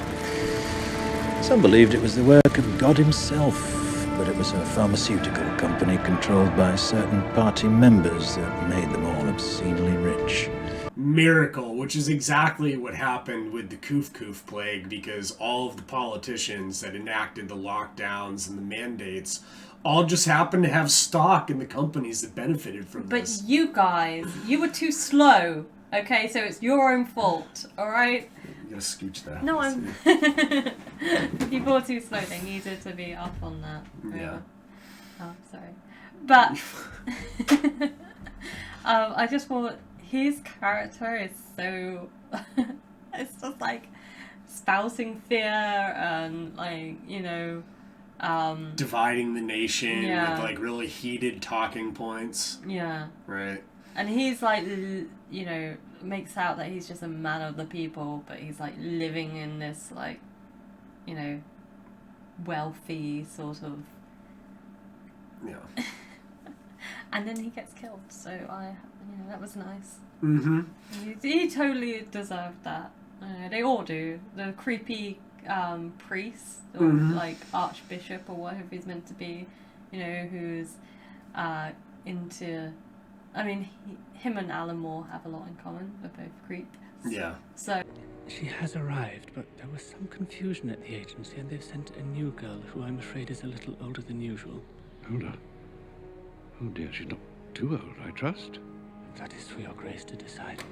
Some believed it was the work of God himself, but it was a pharmaceutical company controlled by certain party members that made them all obscenely rich. Miracle, which is exactly what happened with the Koof plague, because all of the politicians that enacted the lockdowns and the mandates all just happened to have stock in the companies that benefited from this. But you guys, you were too slow, okay? So it's your own fault, alright? You gotta scooch that. No, I'm... People were too slow, they needed to be up on that. Yeah. Oh, sorry. But... I just want... His character is so... it's just like spousing fear and like, dividing the nation Yeah. with like really heated talking points. Yeah. Right. And he's like, makes out that he's just a man of the people, but he's like living in this like, wealthy sort of... Yeah. And then he gets killed, so that was nice. Mm-hmm. He totally deserved that. They all do. The creepy priest, or like archbishop, or whatever he's meant to be, who's into... I mean, him and Alan Moore have a lot in common. They're both creep. Yeah. So... She has arrived, but there was some confusion at the agency, and they've sent a new girl who I'm afraid is a little older than usual. Older? Oh dear, she's not too old, I trust. That is for your grace to decide.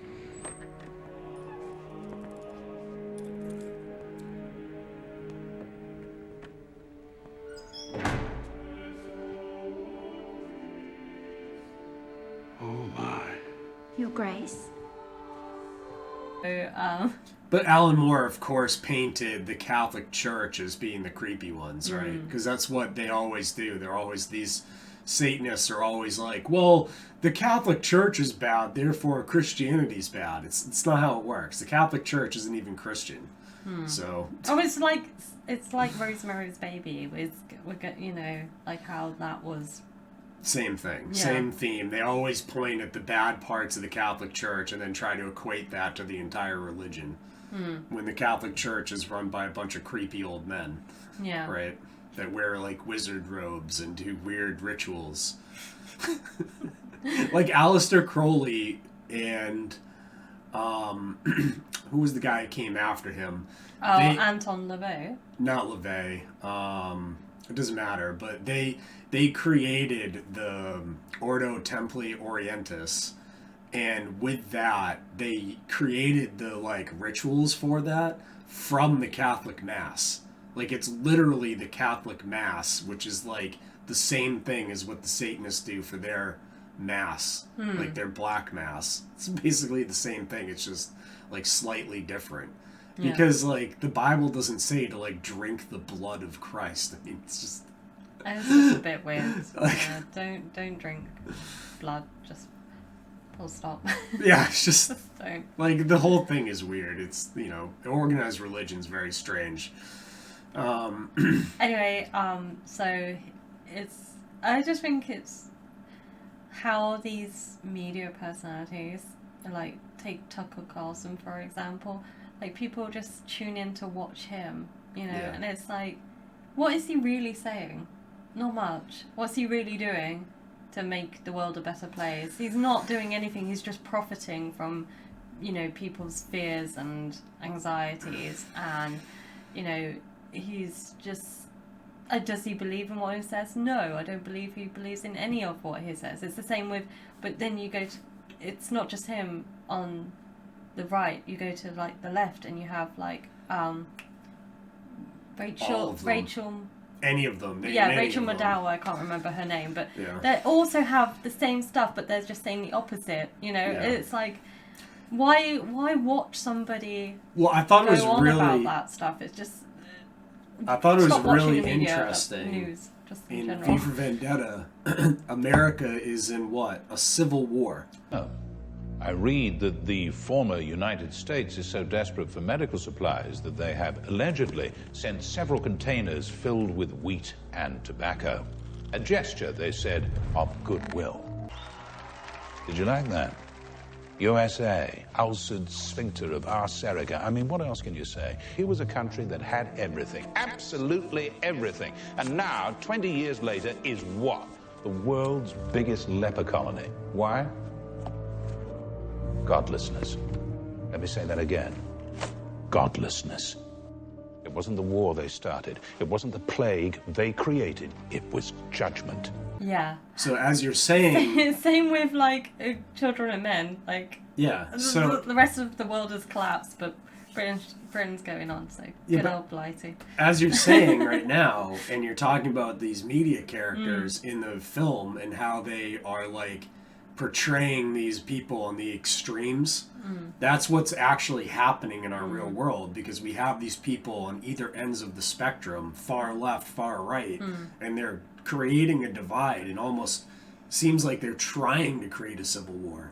Oh my. Your Grace? But Alan Moore, of course, painted the Catholic Church as being the creepy ones, right? Because that's what they always do. They're always these... Satanists are always like, well, the Catholic Church is bad, therefore Christianity's bad. It's not how it works. The Catholic Church isn't even Christian. So... Oh, it's like Rosemary's Baby with like how that was... Same thing. Yeah. Same theme. They always point at the bad parts of the Catholic Church and then try to equate that to the entire religion. When the Catholic Church is run by a bunch of creepy old men. Yeah. Right? That wear like wizard robes and do weird rituals. Like Aleister Crowley and who was the guy who came after him? Anton LaVey. Not LaVey. It doesn't matter, but they created the Ordo Templi Orientis, and with that they created the like rituals for that from the Catholic Mass. Like, it's literally the Catholic Mass, which is, like, the same thing as what the Satanists do for their Mass. Like, their Black Mass. It's basically the same thing. It's just, like, slightly different. Yeah. Because, like, the Bible doesn't say to, like, drink the blood of Christ. I mean, it's just... It's just a bit weird. Don't drink blood. Just full stop. Yeah, it's just... don't. Like, the whole thing is weird. It's, organized religion's very strange. Anyway, so I just think it's how these media personalities, like take Tucker Carlson for example, like people just tune in to watch him, and it's like, what is he really saying? Not much. What's he really doing to make the world a better place? He's not doing anything. He's just profiting from, people's fears and anxieties, and he's just... does he believe in what he says? No, I don't believe he believes in any of what he says. It's the same with... But then you go to... It's not just him on the right. You go to, like, the left and you have, like, all of them. Rachel. Any of them. Rachel McDowell, I can't remember her name, but they also have the same stuff, but they're just saying the opposite. You know, it's like, why watch somebody? Well, I thought it was go on really about that stuff. It's just. I thought it was stop watching really the media, interesting. News, just in In general. V for Vendetta, America is in what? A civil war. Oh. I read that the former United States is so desperate for medical supplies that they have allegedly sent several containers filled with wheat and tobacco. A gesture, they said, of goodwill. Did you like that? USA, ulcered sphincter of Ars Serica. I mean, what else can you say? Here was a country that had everything, absolutely everything. And now, 20 years later, is what? The world's biggest leper colony. Why? Godlessness. Let me say that again. Godlessness. It wasn't the war they started. It wasn't the plague they created. It was judgment. Yeah. So as you're saying... Same with, like, children and men. Like, yeah, so... The rest of the world has collapsed, but Britain's going on, so good old Blighty. As you're saying right now, and you're talking about these media characters in the film and how they are, like, portraying these people on the extremes, that's what's actually happening in our real world, because we have these people on either ends of the spectrum, far left, far right, and they're creating a divide, and almost seems like they're trying to create a civil war,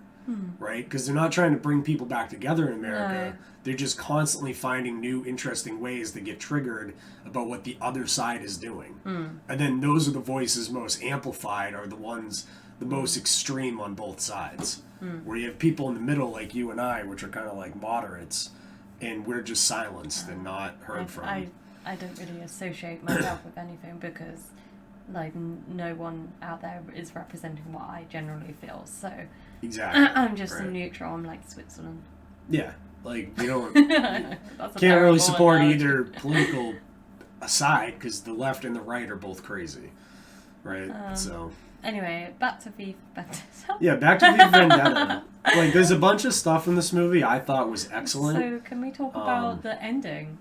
right? Because they're not trying to bring people back together in America. No. They're just constantly finding new, interesting ways to get triggered about what the other side is doing. And then those are the voices most amplified, are the ones the most extreme on both sides, where you have people in the middle like you and I, which are kind of like moderates, and we're just silenced and not heard from. I don't really associate myself with anything, because like no one out there is representing what I generally feel, so exactly I'm just neutral. I'm like Switzerland. Yeah, like we don't can't really support either political side, because the left and the right are both crazy, right? So anyway, back to V Vendetta. Yeah, back to V Vendetta. Like, there's a bunch of stuff in this movie I thought was excellent. So can we talk about the ending,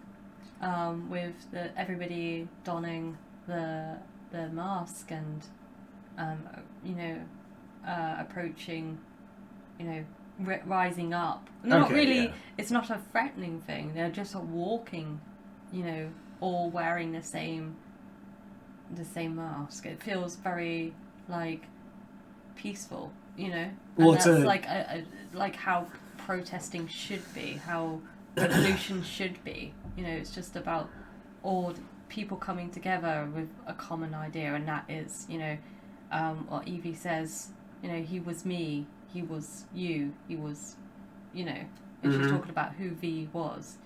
with everybody donning the mask and approaching, rising up. Not really. Yeah. It's not a threatening thing. They're just walking, all wearing the same mask. It feels very like peaceful, And well, that's like how protesting should be, how revolution should be. It's just about all people coming together with a common idea, and that is, what Evie says. He was me, he was you, he was, and she's talking about who V was.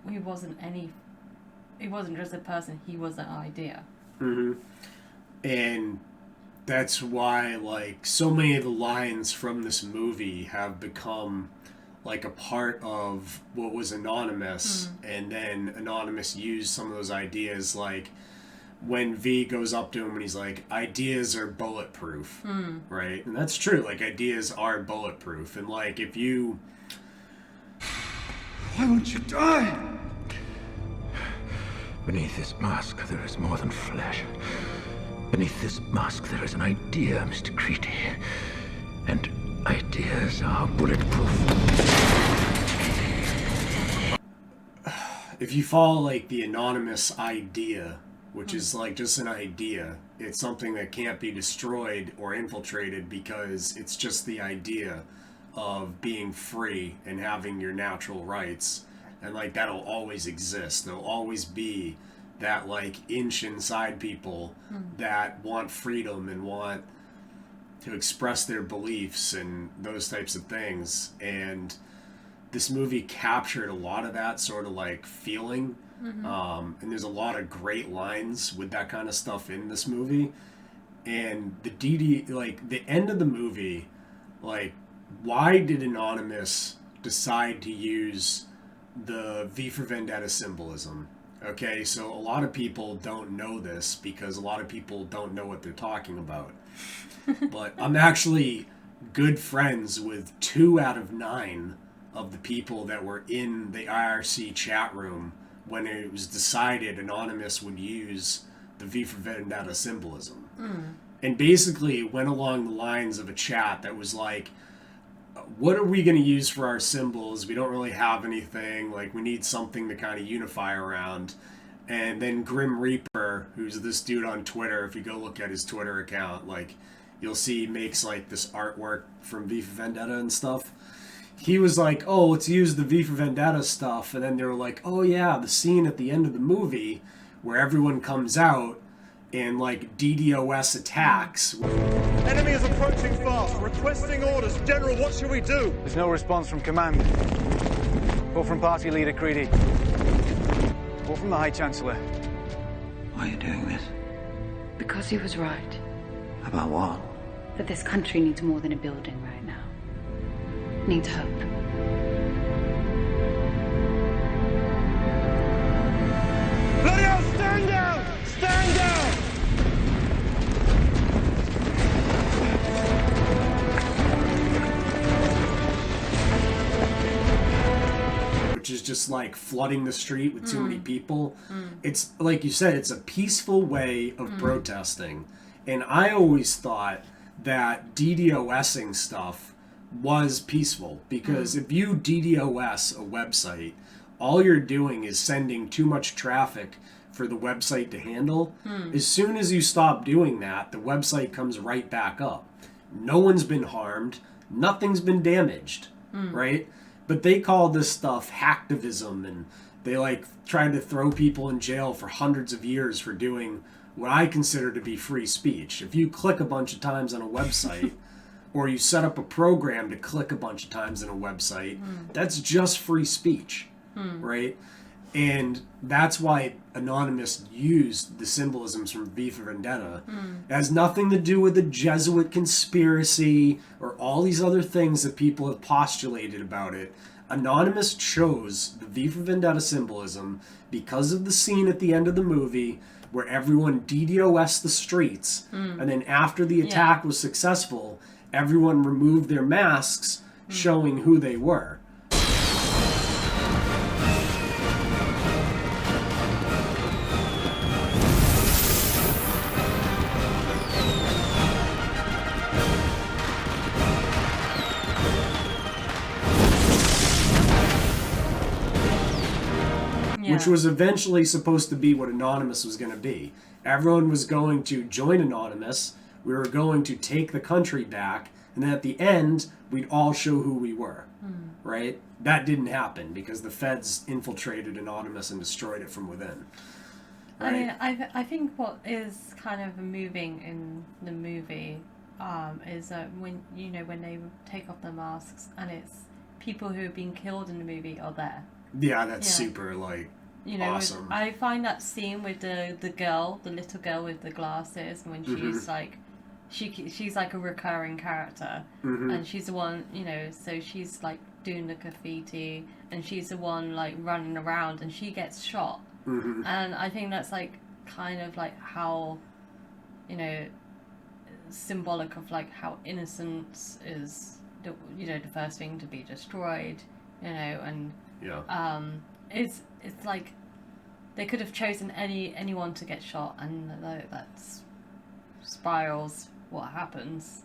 He wasn't just a person. He was an idea. And that's why, like, so many of the lines from this movie have become like a part of what was Anonymous, and then Anonymous used some of those ideas, like when V goes up to him and he's like, ideas are bulletproof, right? And that's true, like, ideas are bulletproof, and like, if you... Why won't you die? Beneath this mask, there is more than flesh. Beneath this mask, there is an idea, Mr. Creedy. And ideas are bulletproof. If you follow, like, the Anonymous idea, which is, like, just an idea, it's something that can't be destroyed or infiltrated, because it's just the idea of being free and having your natural rights. And, like, that'll always exist. There'll always be that, like, inch inside people that want freedom and want to express their beliefs and those types of things. And this movie captured a lot of that sort of, like, feeling. And there's a lot of great lines with that kind of stuff in this movie. And the end of the movie, like, why did Anonymous decide to use the V for Vendetta symbolism? Okay, so a lot of people don't know this, because a lot of people don't know what they're talking about. But I'm actually good friends with 2 out of 9 of the people that were in the IRC chat room when it was decided Anonymous would use the V for Vendetta symbolism. And basically it went along the lines of a chat that was like, what are we going to use for our symbols? We don't really have anything. Like, we need something to kind of unify around. And then Grim Reaper, who's this dude on Twitter, if you go look at his Twitter account, like, you'll see he makes, like, this artwork from V for Vendetta and stuff. He was like, oh, let's use the V for Vendetta stuff. And then they were like, oh, yeah, the scene at the end of the movie where everyone comes out and, like, DDoS attacks. Enemy is approaching fast. Requesting orders. General, what should we do? There's no response from command. Or from party leader Creedy. Or from the High Chancellor. Why are you doing this? Because he was right. About what? That this country needs more than a building right now. Needs hope. Bloody hell, stand down! Stand down! Which is just like flooding the street with too many people. It's like you said, it's a peaceful way of protesting. And I always thought that DDoSing stuff was peaceful, because if you DDoS a website, all you're doing is sending too much traffic for the website to handle. As soon as you stop doing that, the website comes right back up. No one's been harmed, nothing's been damaged, right? But they call this stuff hacktivism, and they like tried to throw people in jail for hundreds of years for doing what I consider to be free speech. If you click a bunch of times on a website, or you set up a program to click a bunch of times on a website, that's just free speech, right? And that's why Anonymous used the symbolisms from V for Vendetta. It has nothing to do with the Jesuit Conspiracy or all these other things that people have postulated about it. Anonymous chose the V for Vendetta symbolism because of the scene at the end of the movie where everyone DDoSed the streets, and then after the attack was successful, everyone removed their masks, showing who they were. Which was eventually supposed to be what Anonymous was going to be. Everyone was going to join Anonymous, we were going to take the country back, and then at the end, we'd all show who we were, right? That didn't happen because the feds infiltrated Anonymous and destroyed it from within. Right? I mean, I think what is kind of moving in the movie is when they take off their masks and it's people who have been killed in the movie are there. Yeah, that's super, awesome. I find that scene with the little girl with the glasses, when she's like, she's like a recurring character, and she's the one, so she's like doing the graffiti, and she's the one like running around, and she gets shot, and I think that's like kind of like how, symbolic of like how innocence is, the first thing to be destroyed, and it's like they could have chosen anyone to get shot, and that spirals what happens.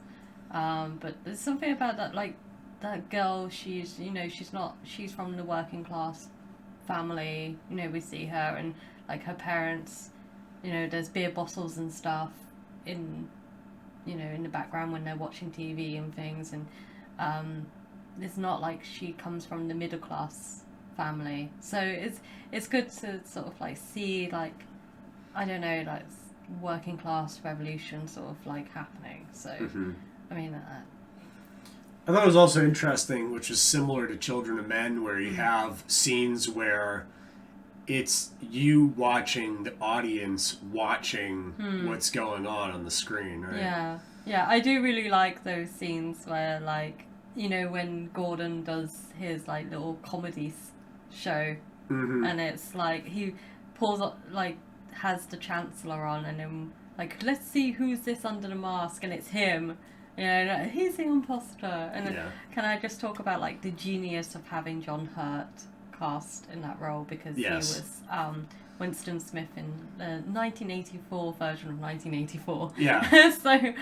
But there's something about that, like that girl. She's from the working class family. We see her, and like her parents. There's beer bottles and stuff in the background when they're watching TV and things, and it's not like she comes from the middle class family, so it's good to sort of like see, like, I don't know, like working class revolution sort of like happening. So I mean, I thought it was also interesting, which is similar to Children of Men, where you have scenes where it's you watching the audience watching what's going on the screen, right? Yeah, I do really like those scenes where, like, when Gordon does his like little comedy show, and it's like he pulls up, like, has the Chancellor on, and then like, let's see who's this under the mask, and it's him. He's the imposter. And then, can I just talk about like the genius of having John Hurt cast in that role because Yes. he was Winston Smith in the 1984 version of 1984. Yeah. So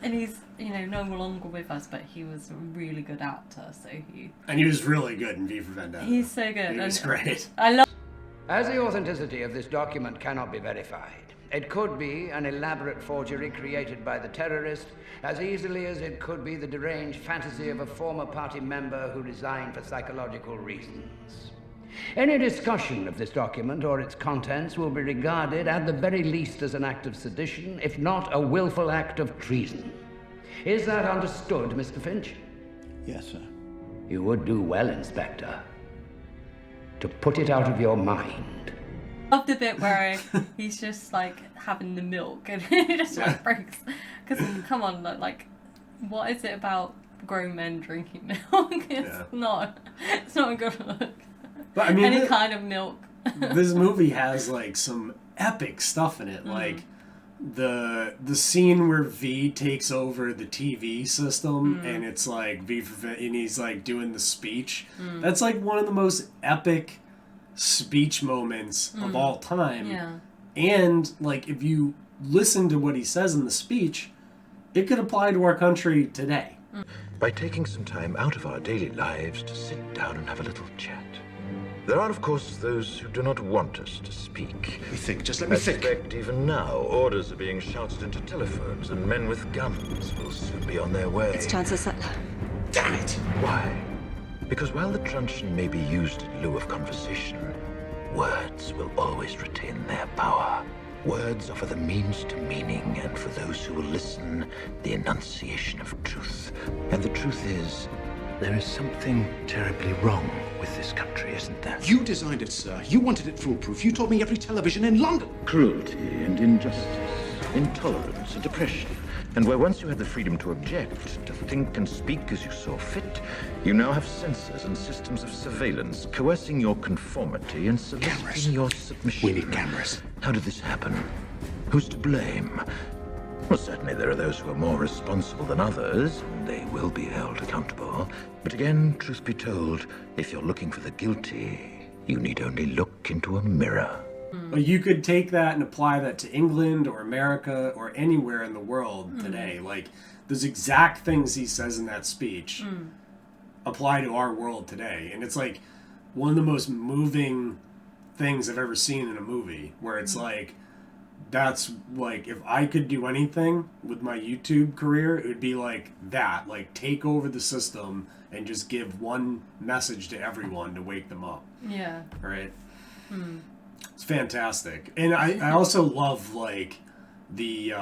and he's no longer with us, but he was a really good actor. So And he was really good in V for Vendetta. he's so good. He was great. I love. As the authenticity of this document cannot be verified, it could be an elaborate forgery created by the terrorist as easily as it could be the deranged fantasy of a former party member who resigned for psychological reasons. Any discussion of this document or its contents will be regarded at the very least as an act of sedition, if not a willful act of treason. Is that understood, Mr. Finch? Yes, sir. You would do well, Inspector, to put it out of your mind. I love the bit where he's just like having the milk and he just like breaks. Because come on, like, what is it about grown men drinking milk? It's not a good look. But I mean, any kind of milk. This movie has like some epic stuff in it, like the scene where V takes over the TV system and it's like and he's like doing the speech. That's like one of the most epic speech moments of all time. Yeah. And like if you listen to what he says in the speech, it could apply to our country today. By taking some time out of our daily lives to sit down and have a little chat. There are, of course, those who do not want us to speak. Let me think, just let me think. I suspect even now, orders are being shouted into telephones, and men with guns will soon be on their way. It's Chancellor Sutler. Damn it! Why? Because while the truncheon may be used in lieu of conversation, words will always retain their power. Words offer the means to meaning, and for those who will listen, the enunciation of truth. And the truth is, there is something terribly wrong with this country, isn't there? You designed it, sir. You wanted it foolproof. You told me every television in London. Cruelty and injustice, intolerance and oppression. And where once you had the freedom to object, to think and speak as you saw fit, you now have censors and systems of surveillance coercing your conformity and soliciting your submission. We need cameras. How did this happen? Who's to blame? Well, certainly there are those who are more responsible than others, and they will be held accountable. But again, truth be told, if you're looking for the guilty, you need only look into a mirror. But you could take that and apply that to England or America or anywhere in the world today. Like, those exact things he says in that speech apply to our world today. And it's like one of the most moving things I've ever seen in a movie, where it's like, that's like, if I could do anything with my YouTube career, it would be like that. Like, take over the system and just give one message to everyone to wake them up. Yeah. Right? It's fantastic. And I also love like the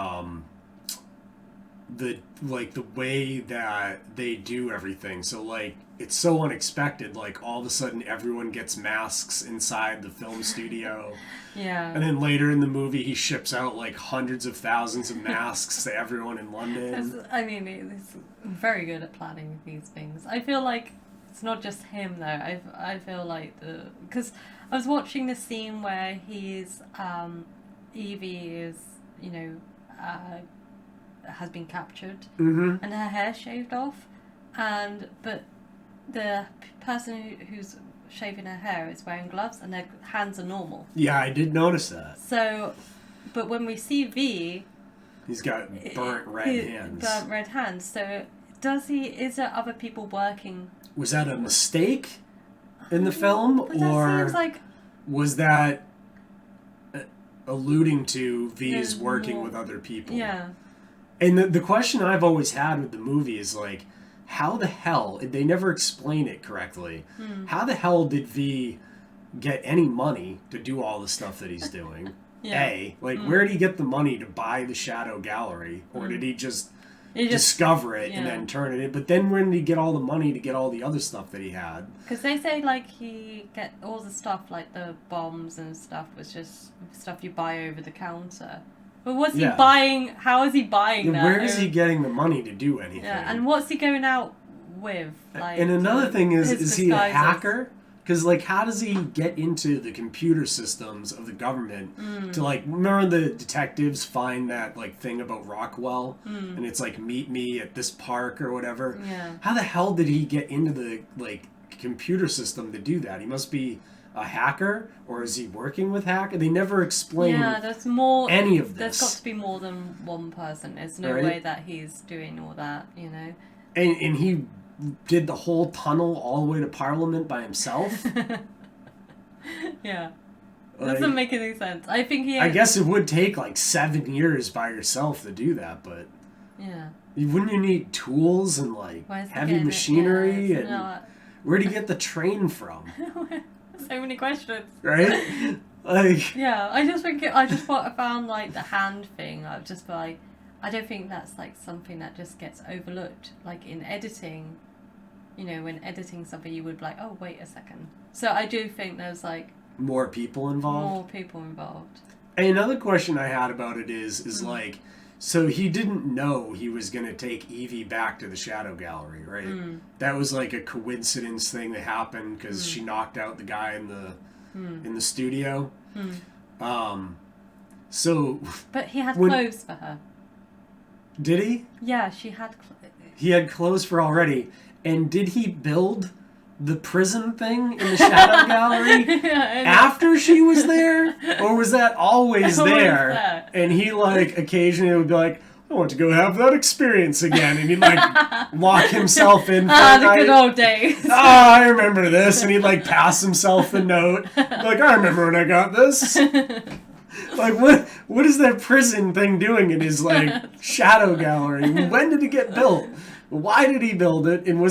way that they do everything. So like it's so unexpected, like all of a sudden everyone gets masks inside the film studio. Yeah. And then later in the movie he ships out like hundreds of thousands of masks to everyone in London. I mean, he's very good at planning these things. I feel like it's not just him though. I feel like because I was watching the scene where he's Evie is has been captured and her hair shaved off, but the person who's shaving her hair is wearing gloves and their hands are normal. Yeah, I did notice that. So, but when we see V, he's got burnt red hands. Burnt red hands. So is there other people working? Was that a mistake in the film, or seems like was that alluding to V's working with other people? Yeah. And the question I've always had with the movie is like, how the hell, they never explain it correctly, how the hell did V get any money to do all the stuff that he's doing? Where did he get the money to buy the Shadow Gallery? Or did he just discover it and then turn it in? But then when did he get all the money to get all the other stuff that he had? Because they say like he get all the stuff like the bombs and stuff was just stuff you buy over the counter. But what's he buying? How is he buying that? Where is he getting the money to do anything? Yeah, and what's he going out with? Like, and another thing is he a hacker? Because, like, how does he get into the computer systems of the government to, like, remember the detectives find that, like, thing about Rockwell? And it's, like, meet me at this park or whatever? Yeah. How the hell did he get into the, like, computer system to do that? He must be a hacker, or is he working with hacker? They never explain there's more, any of There's this. got to be more than one person. There's no Right? way that he's doing all that, you know. And he did the whole tunnel all the way to Parliament by himself? Yeah. Like, Doesn't make any sense. I think he... I guess it would take like 7 years by yourself to do that, but Yeah. wouldn't you need tools and like Where's the heavy getting it? machinery? Yeah, it's And not- where'd he get the train from? So many questions. Right? Like, Yeah, I just think I found like the hand thing. I was just like, I don't think that's like something that just gets overlooked. Like in editing, you know, when editing something, you would be like, oh, wait a second. So I do think there's like more people involved. more people involved. And another question I had about it is like, so he didn't know he was going to take Evie back to the Shadow Gallery, right? Mm. That was like a coincidence thing that happened because she knocked out the guy in the studio. So, But he had when- clothes for her. Did he? Yeah, she had. He had clothes for already. And did he build the prison thing in the Shadow Gallery after she was there? Or was that always there? And he, like, occasionally would be like, I want to go have that experience again. And he'd, like, lock himself in for a the night. good old days. I remember this. And he'd, like, pass himself the note. Like, I remember when I got this. Like, what is that prison thing doing in his, like, Shadow Gallery? When did it get built? Why did he build it? And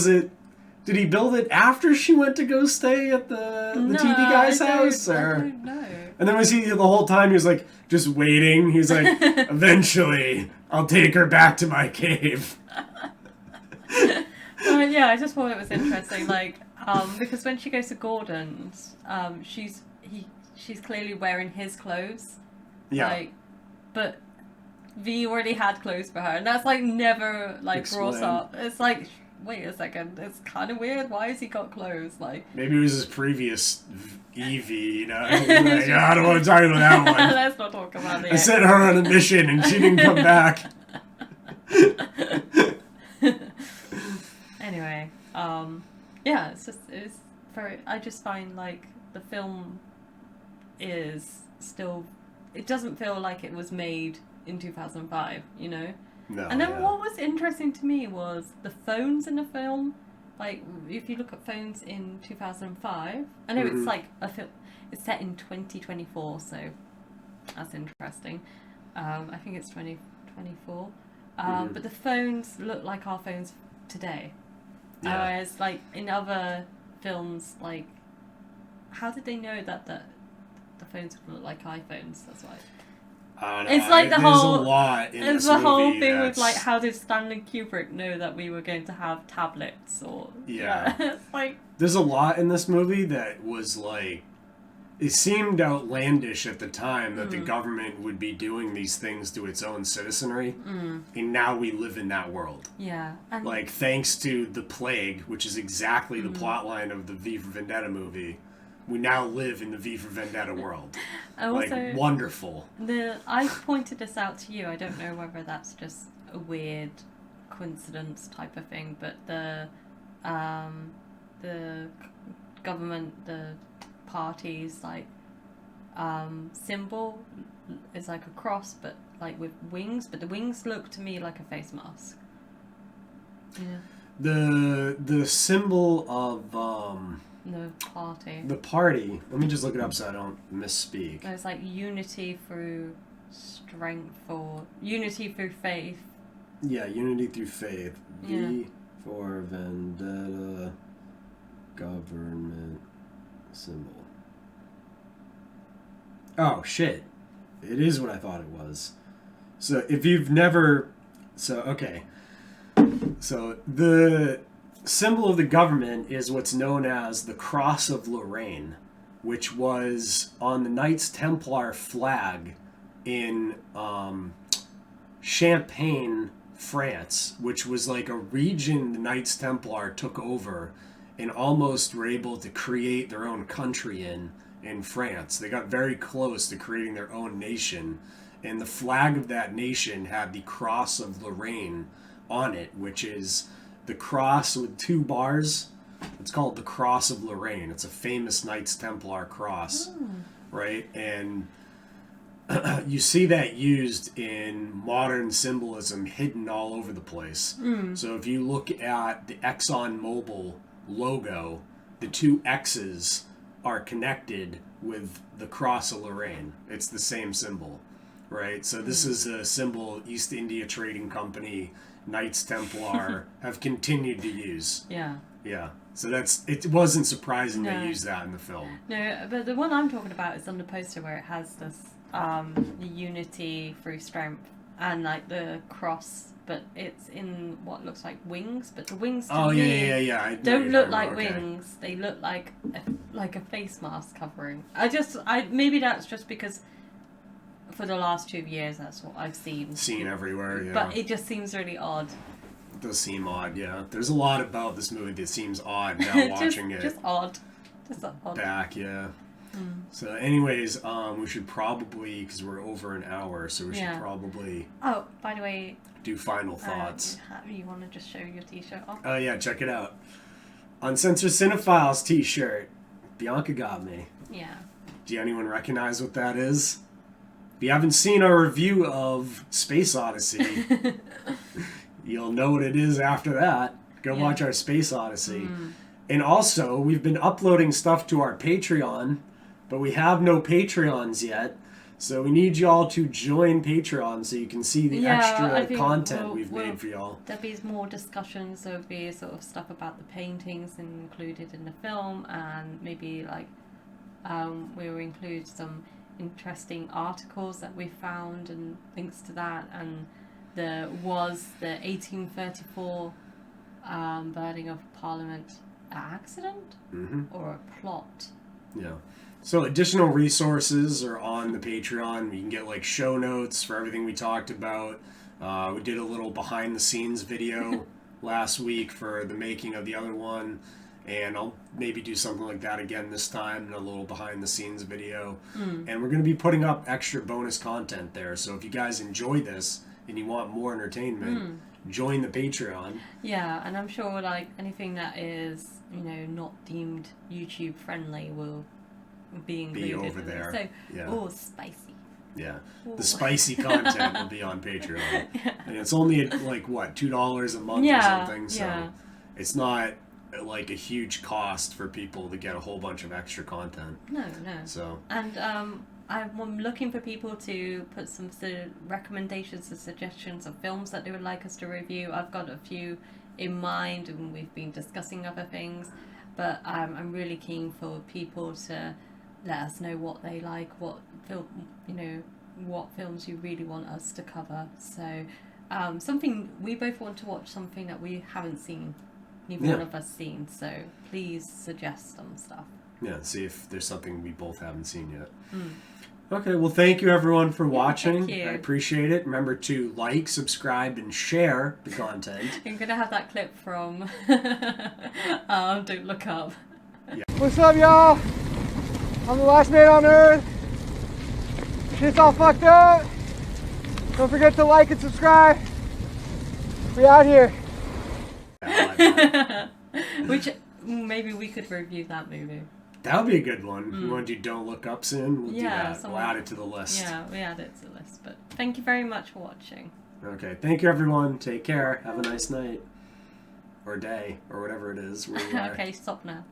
did he build it after she went to go stay at the TV guy's house? Or? I don't know. And then was he, the whole time, he was, like, just waiting? He's like, eventually, I'll take her back to my cave. Yeah, I just thought it was interesting, like, because when she goes to Gordon's, she's clearly wearing his clothes. Yeah. Like, but V already had clothes for her, and that's like never like brought Explained. up. It's like, wait a second, it's kind of weird. Why has he got clothes? Like, Maybe it was his previous Evie, you know? Like, I don't want to talk about that one. let's not talk about it. I sent her on a mission and she didn't come back. Anyway, yeah, it's very. I just find like the film is still. It doesn't feel like it was made in 2005, you know. No. And then what was interesting to me was the phones in the film. Like, if you look at phones in 2005, I know it's like a film. It's set in 2024, so that's interesting. I think it's 2024. But the phones look like our phones today. Yeah. Whereas, like in other films, like how did they know that the phones would look like iPhones? That's why. It's like the There's whole. a lot in It's this the whole movie thing with that's- like, how did Stanley Kubrick know that we were going to have tablets or? Yeah. It's like. There's a lot in this movie that was like, it seemed outlandish at the time that the government would be doing these things to its own citizenry, and now we live in that world. Yeah. And Like, thanks to the plague, which is exactly the plotline of the V for Vendetta movie, we now live in the V for Vendetta world. also, Like, wonderful. I pointed this out to you. I don't know whether that's just a weird coincidence type of thing, but the government, the party's like symbol is like a cross, but like with wings. But the wings look to me like a face mask. Yeah. The symbol of The party. the party. Let me just look it up so I don't misspeak. It's like unity through strength or unity through faith. Yeah, unity through faith. Yeah. V for Vendetta government symbol. Oh shit. It is what I thought it was. So if you've never okay. So the symbol of the government is what's known as the Cross of Lorraine, which was on the Knights Templar flag in Champagne, France, which was like a region the Knights Templar took over and almost were able to create their own country in France. They got very close to creating their own nation, and the flag of that nation had the Cross of Lorraine on it, which is the cross with two bars It's called the Cross of Lorraine. It's a famous Knights Templar cross, right? And you see that used in modern symbolism hidden all over the place. So if you look at the ExxonMobil logo, the two X's are connected with the Cross of Lorraine. It's the same symbol, right? So this is a symbol East India Trading Company, Knights Templar have continued to use. Yeah. Yeah. So it wasn't surprising they used that in the film. No, but the one I'm talking about is on the poster where it has this the unity through strength and like the cross, but it's in what looks like wings, but the wings to me don't look like wings. They look like a face mask covering. Maybe that's just because for the last 2 years that's what I've seen Everywhere, yeah. But it just seems really odd. It does seem odd, yeah. There's a lot about this movie that seems odd now watching it. Just odd. Just odd. Back, yeah. So anyways, we should probably, because we're over an hour, so we should probably... Oh, by the way... do final thoughts. You want to just show your t-shirt off? Oh yeah, check it out. Uncensored Cinefiles t-shirt. Bianca got me. Yeah. Do anyone recognize what that is? If you haven't seen our review of Space Odyssey, you'll know what it is after that. Go watch our Space Odyssey. And also, we've been uploading stuff to our Patreon, but we have no Patreons yet. So we need y'all to join Patreon so you can see the extra content we've made for y'all. There'll be more discussions. There'll be sort of stuff about the paintings included in the film, and maybe like we'll include some interesting articles that we found and links to that. And there was the 1834 burning of Parliament accident or a plot. Yeah. So additional resources are on the Patreon. You can get like show notes for everything we talked about. We did a little behind the scenes video last week for the making of the other one, and I'll maybe do something like that again this time, a little behind the scenes video. And we're going to be putting up extra bonus content there. So if you guys enjoy this and you want more entertainment, join the Patreon. Yeah, and I'm sure like anything that is, not deemed YouTube friendly will be included. Be over there. So, spicy. Yeah, the spicy content will be on Patreon. And it's only like what, $2 a month or something. So it's not like a huge cost for people to get a whole bunch of extra content. No. So and I'm looking for people to put some sort of recommendations and suggestions of films that they would like us to review. I've got a few in mind, and we've been discussing other things. But I'm really keen for people to let us know what they like, what films you really want us to cover. So something we both want to watch, something that we haven't seen, neither one of us seen. So please suggest some stuff. Yeah, see if there's something we both haven't seen yet. Okay, well, thank you everyone for watching. Thank you. I appreciate it. Remember to like, subscribe, and share the content. I'm gonna have that clip from Don't Look Up. What's up, y'all? I'm the last man on Earth. Shit's all fucked up. Don't forget to like and subscribe. We out here. Which maybe we could review that movie. That would be a good one. You want to do Don't Look Up soon? We'll do that. We'll add it to the list. Yeah, we add it to the list. But thank you very much for watching. Okay, thank you everyone. Take care. Have a nice night. Or day. Or whatever it is. Where you are. Okay, stop now.